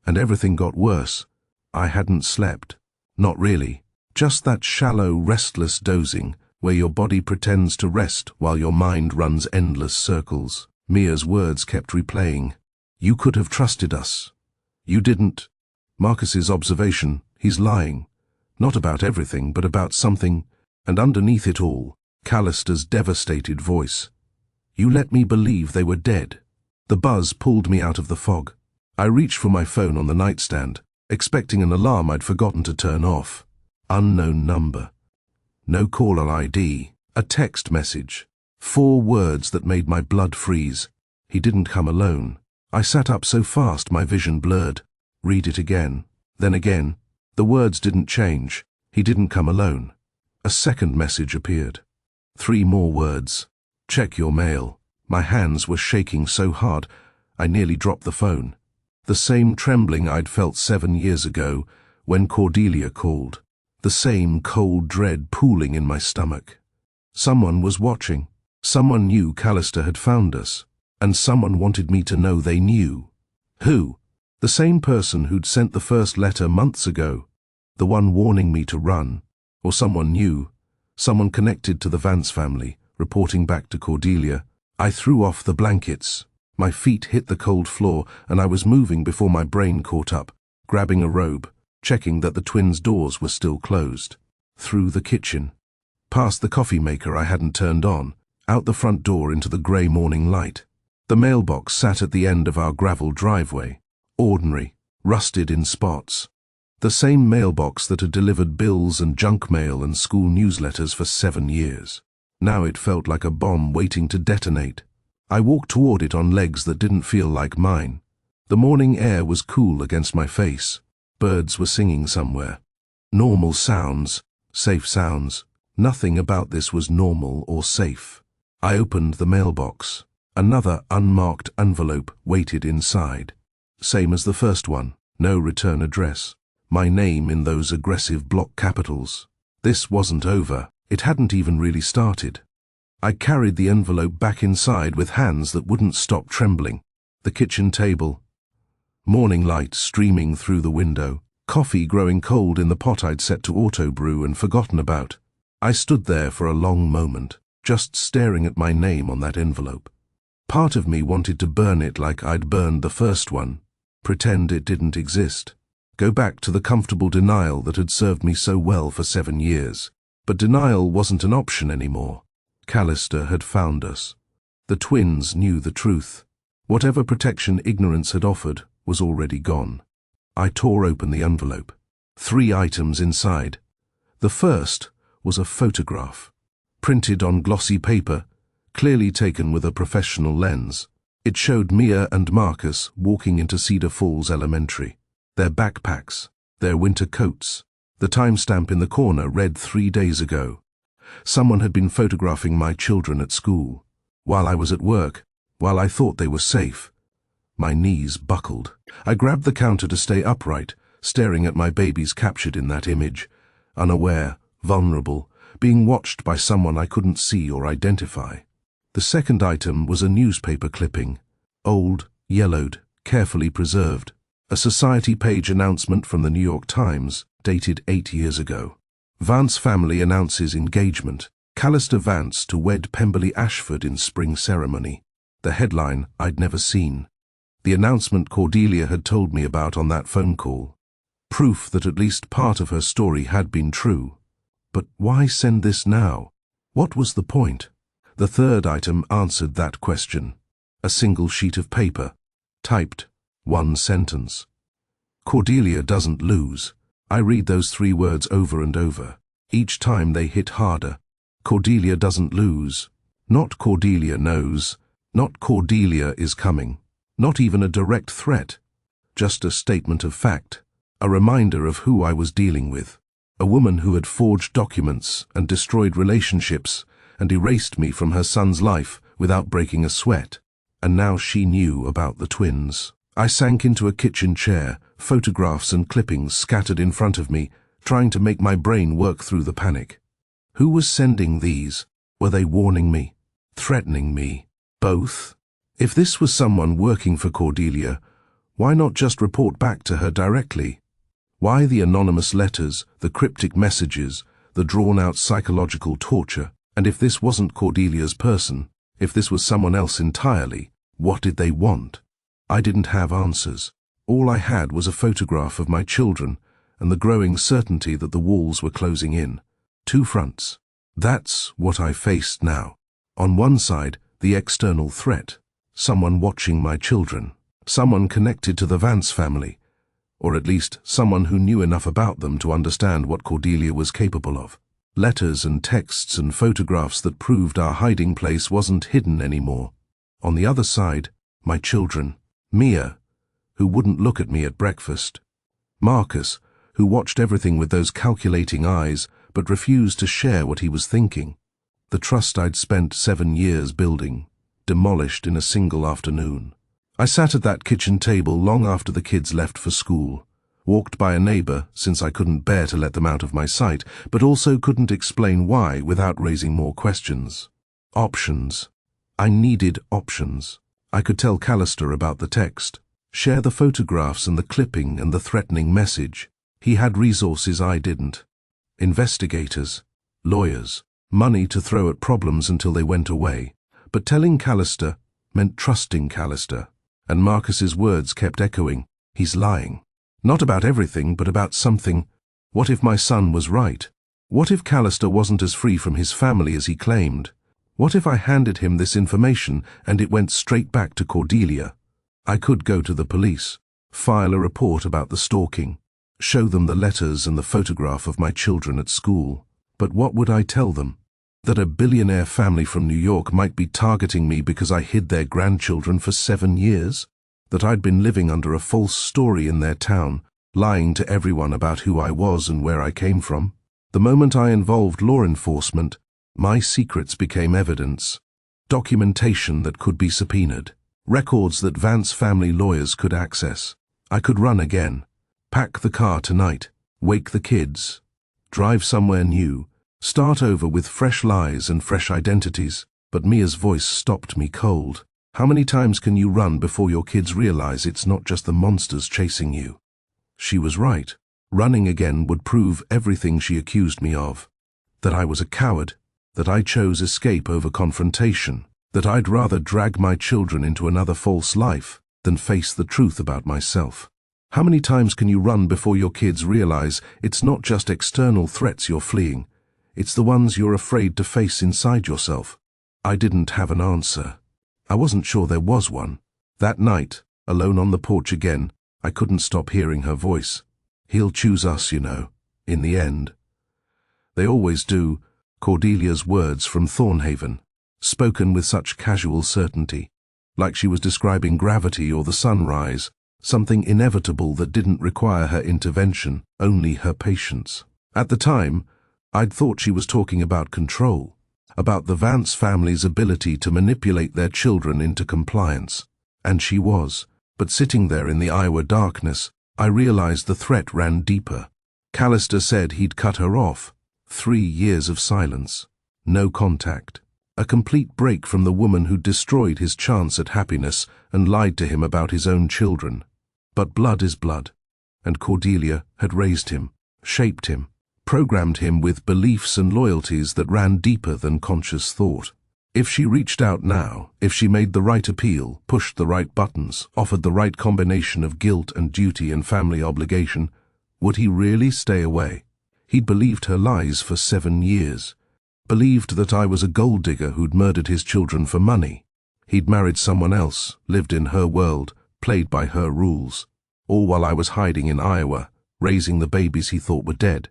and everything got worse. I hadn't slept. Not really. Just that shallow, restless dozing, where your body pretends to rest while your mind runs endless circles. Mia's words kept replaying. You could have trusted us. You didn't. Marcus's observation, he's lying. Not about everything, but about something, and underneath it all, Callister's devastated voice. You let me believe they were dead. The buzz pulled me out of the fog. I reached for my phone on the nightstand, expecting an alarm I'd forgotten to turn off. Unknown number. No caller ID. A text message. 4 words that made my blood freeze. He didn't come alone. I sat up so fast my vision blurred. Read it again. Then again. The words didn't change. He didn't come alone. A second message appeared. 3 more words. Check your mail. My hands were shaking so hard, I nearly dropped the phone. The same trembling I'd felt 7 years ago when Cordelia called. The same cold dread pooling in my stomach. Someone was watching. Someone knew Callister had found us. And someone wanted me to know they knew. Who? The same person who'd sent the first letter months ago. The one warning me to run. Or someone new. Someone connected to the Vance family, reporting back to Cordelia. I threw off the blankets. My feet hit the cold floor, and I was moving before my brain caught up, grabbing a robe, checking that the twins' doors were still closed. Through the kitchen. Past the coffee maker I hadn't turned on. Out the front door into the grey morning light. The mailbox sat at the end of our gravel driveway. Ordinary, rusted in spots. The same mailbox that had delivered bills and junk mail and school newsletters for 7 years. Now it felt like a bomb waiting to detonate. I walked toward it on legs that didn't feel like mine. The morning air was cool against my face. Birds were singing somewhere. Normal sounds, safe sounds. Nothing about this was normal or safe. I opened the mailbox. Another unmarked envelope waited inside. Same as the first one, no return address. My name in those aggressive block capitals. This wasn't over. It hadn't even really started. I carried the envelope back inside with hands that wouldn't stop trembling. The kitchen table. Morning light streaming through the window. Coffee growing cold in the pot I'd set to auto brew and forgotten about. I stood there for a long moment, just staring at my name on that envelope. Part of me wanted to burn it like I'd burned the first one. Pretend it didn't exist. Go back to the comfortable denial that had served me so well for 7 years. But denial wasn't an option anymore. Callister had found us. The twins knew the truth. Whatever protection ignorance had offered was already gone. I tore open the envelope. 3 items inside. The first was a photograph. Printed on glossy paper, clearly taken with a professional lens. It showed Mia and Marcus walking into Cedar Falls Elementary. Their backpacks, their winter coats. The timestamp in the corner read 3 days ago. Someone had been photographing my children at school. While I was at work, while I thought they were safe. My knees buckled. I grabbed the counter to stay upright, staring at my babies captured in that image. Unaware, vulnerable, being watched by someone I couldn't see or identify. The second item was a newspaper clipping. Old, yellowed, carefully preserved. A society page announcement from the New York Times, dated 8 years ago. Vance family announces engagement. Callister Vance to wed Pemberley Ashford in spring ceremony. The headline I'd never seen. The announcement Cordelia had told me about on that phone call. Proof that at least part of her story had been true. But why send this now? What was the point? The third item answered that question. A single sheet of paper. Typed. 1 sentence. Cordelia doesn't lose. I read those 3 words over and over. Each time they hit harder. Cordelia doesn't lose. Not Cordelia knows. Not Cordelia is coming. Not even a direct threat. Just a statement of fact. A reminder of who I was dealing with. A woman who had forged documents and destroyed relationships and erased me from her son's life without breaking a sweat. And now she knew about the twins. I sank into a kitchen chair, photographs and clippings scattered in front of me, trying to make my brain work through the panic. Who was sending these? Were they warning me? Threatening me? Both? If this was someone working for Cordelia, why not just report back to her directly? Why the anonymous letters, the cryptic messages, the drawn-out psychological torture? And if this wasn't Cordelia's person, if this was someone else entirely, what did they want? I didn't have answers. All I had was a photograph of my children and the growing certainty that the walls were closing in. 2 fronts. That's what I faced now. On one side, the external threat. Someone watching my children. Someone connected to the Vance family. Or at least someone who knew enough about them to understand what Cordelia was capable of. Letters and texts and photographs that proved our hiding place wasn't hidden anymore. On the other side, my children. Mia, who wouldn't look at me at breakfast. Marcus, who watched everything with those calculating eyes but refused to share what he was thinking. The trust I'd spent 7 years building, demolished in a single afternoon. I sat at that kitchen table long after the kids left for school, walked by a neighbor since I couldn't bear to let them out of my sight, but also couldn't explain why without raising more questions. Options. I needed options. I could tell Callister about the text, share the photographs and the clipping and the threatening message. He had resources I didn't. Investigators, lawyers, money to throw at problems until they went away. But telling Callister meant trusting Callister. And Marcus's words kept echoing. He's lying. Not about everything, but about something. What if my son was right? What if Callister wasn't as free from his family as he claimed? What if I handed him this information and it went straight back to Cordelia? I could go to the police, file a report about the stalking, show them the letters and the photograph of my children at school. But what would I tell them? That a billionaire family from New York might be targeting me because I hid their grandchildren for 7 years? That I'd been living under a false story in their town, lying to everyone about who I was and where I came from? The moment I involved law enforcement, my secrets became evidence. Documentation that could be subpoenaed. Records that Vance family lawyers could access. I could run again. Pack the car tonight. Wake the kids. Drive somewhere new. Start over with fresh lies and fresh identities. But Mia's voice stopped me cold. How many times can you run before your kids realize it's not just the monsters chasing you? She was right. Running again would prove everything she accused me of. That I was a coward. That I chose escape over confrontation. That I'd rather drag my children into another false life than face the truth about myself. How many times can you run before your kids realize it's not just external threats you're fleeing? It's the ones you're afraid to face inside yourself. I didn't have an answer. I wasn't sure there was one. That night, alone on the porch again, I couldn't stop hearing her voice. He'll choose us, you know, in the end. They always do. Cordelia's words from Thornhaven, spoken with such casual certainty, like she was describing gravity or the sunrise, something inevitable that didn't require her intervention, only her patience. At the time, I'd thought she was talking about control, about the Vance family's ability to manipulate their children into compliance. And she was. But sitting there in the Iowa darkness, I realized the threat ran deeper. Callister said he'd cut her off. 3 years of silence. No contact. A complete break from the woman who'd destroyed his chance at happiness and lied to him about his own children. But blood is blood. And Cordelia had raised him, shaped him, programmed him with beliefs and loyalties that ran deeper than conscious thought. If she reached out now, if she made the right appeal, pushed the right buttons, offered the right combination of guilt and duty and family obligation, would he really stay away? He'd believed her lies for 7 years. Believed that I was a gold digger who'd murdered his children for money. He'd married someone else, lived in her world, played by her rules. All while I was hiding in Iowa, raising the babies he thought were dead.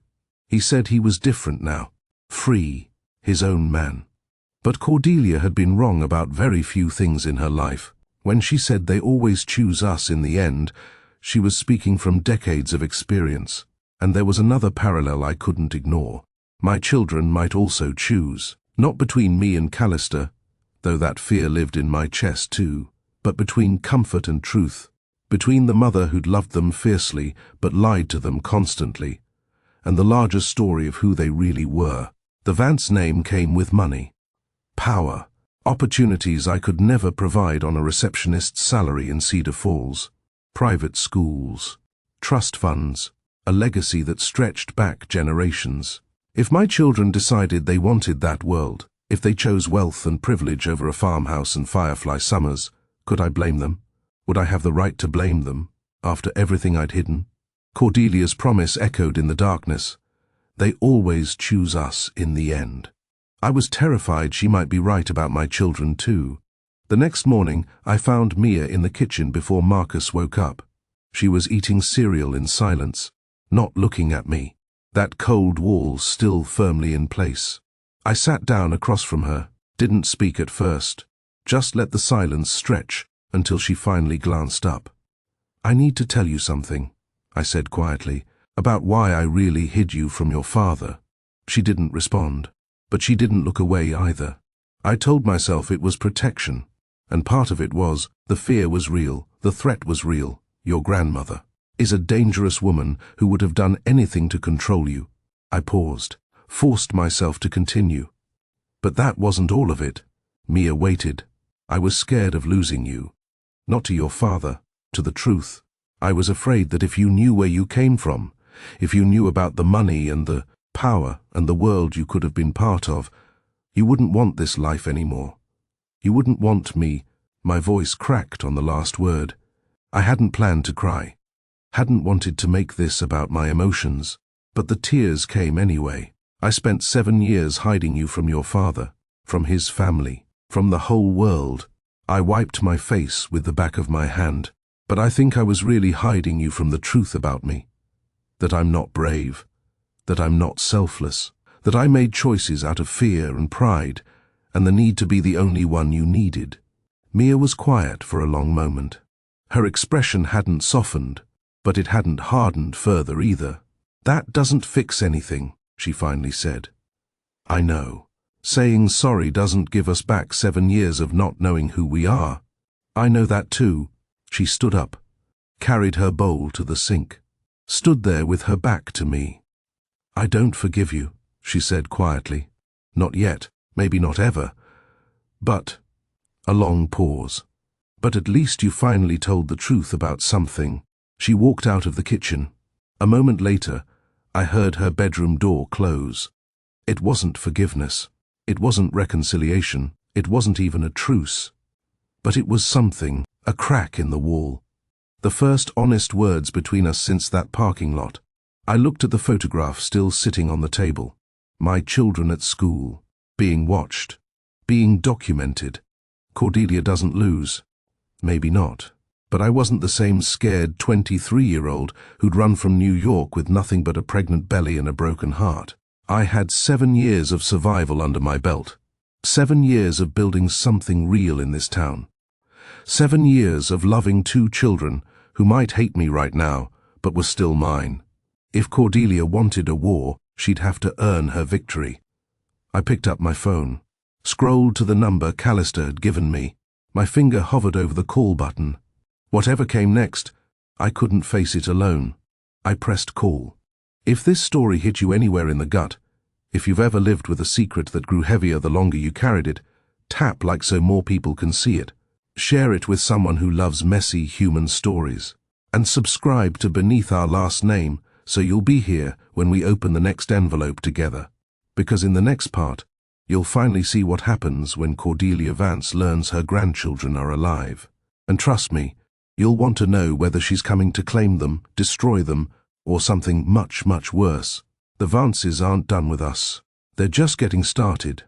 He said he was different now, free, his own man. But Cordelia had been wrong about very few things in her life. When she said they always choose us in the end, she was speaking from decades of experience. And there was another parallel I couldn't ignore. My children might also choose, not between me and Callister, though that fear lived in my chest too, but between comfort and truth, between the mother who'd loved them fiercely but lied to them constantly, and the larger story of who they really were. The Vance name came with money, power, opportunities I could never provide on a receptionist's salary in Cedar Falls, private schools, trust funds, a legacy that stretched back generations. If my children decided they wanted that world, if they chose wealth and privilege over a farmhouse and firefly summers, could I blame them? Would I have the right to blame them, after everything I'd hidden? Cordelia's promise echoed in the darkness. They always choose us in the end. I was terrified she might be right about my children too. The next morning, I found Mia in the kitchen before Marcus woke up. She was eating cereal in silence, not looking at me, that cold wall still firmly in place. I sat down across from her, didn't speak at first, just let the silence stretch until she finally glanced up. "I need to tell you something," I said quietly, "about why I really hid you from your father." She didn't respond, but she didn't look away either. I told myself it was protection, and part of it was, the fear was real, the threat was real. Your grandmother is a dangerous woman who would have done anything to control you. I paused, forced myself to continue. But that wasn't all of it. Mia waited. I was scared of losing you. Not to your father, to the truth. I was afraid that if you knew where you came from, if you knew about the money and the power and the world you could have been part of, you wouldn't want this life anymore. You wouldn't want me. My voice cracked on the last word. I hadn't planned to cry, hadn't wanted to make this about my emotions, but the tears came anyway. I spent 7 years hiding you from your father, from his family, from the whole world. I wiped my face with the back of my hand, but I think I was really hiding you from the truth about me. That I'm not brave, that I'm not selfless, that I made choices out of fear and pride, and the need to be the only one you needed. Mia was quiet for a long moment. Her expression hadn't softened, but it hadn't hardened further either. "That doesn't fix anything," she finally said. "I know. Saying sorry doesn't give us back 7 years of not knowing who we are. I know that too." She stood up, carried her bowl to the sink, stood there with her back to me. "I don't forgive you," she said quietly. "Not yet, maybe not ever. But—" a long pause. "But at least you finally told the truth about something." She walked out of the kitchen. A moment later, I heard her bedroom door close. It wasn't forgiveness. It wasn't reconciliation. It wasn't even a truce. But it was something, a crack in the wall. The first honest words between us since that parking lot. I looked at the photograph still sitting on the table. My children at school, being watched, being documented. Cordelia doesn't lose. Maybe not. But I wasn't the same scared 23-year-old who'd run from New York with nothing but a pregnant belly and a broken heart. I had 7 years of survival under my belt. 7 years of building something real in this town. 7 years of loving 2 children who might hate me right now, but were still mine. If Cordelia wanted a war, she'd have to earn her victory. I picked up my phone, scrolled to the number Callister had given me. My finger hovered over the call button. Whatever came next, I couldn't face it alone. I pressed call. If this story hit you anywhere in the gut, if you've ever lived with a secret that grew heavier the longer you carried it, tap like so more people can see it. Share it with someone who loves messy human stories. And subscribe to Beneath Our Last Name so you'll be here when we open the next envelope together. Because in the next part, you'll finally see what happens when Cordelia Vance learns her grandchildren are alive. And trust me, you'll want to know whether she's coming to claim them, destroy them, or something much, much worse. The Vances aren't done with us. They're just getting started.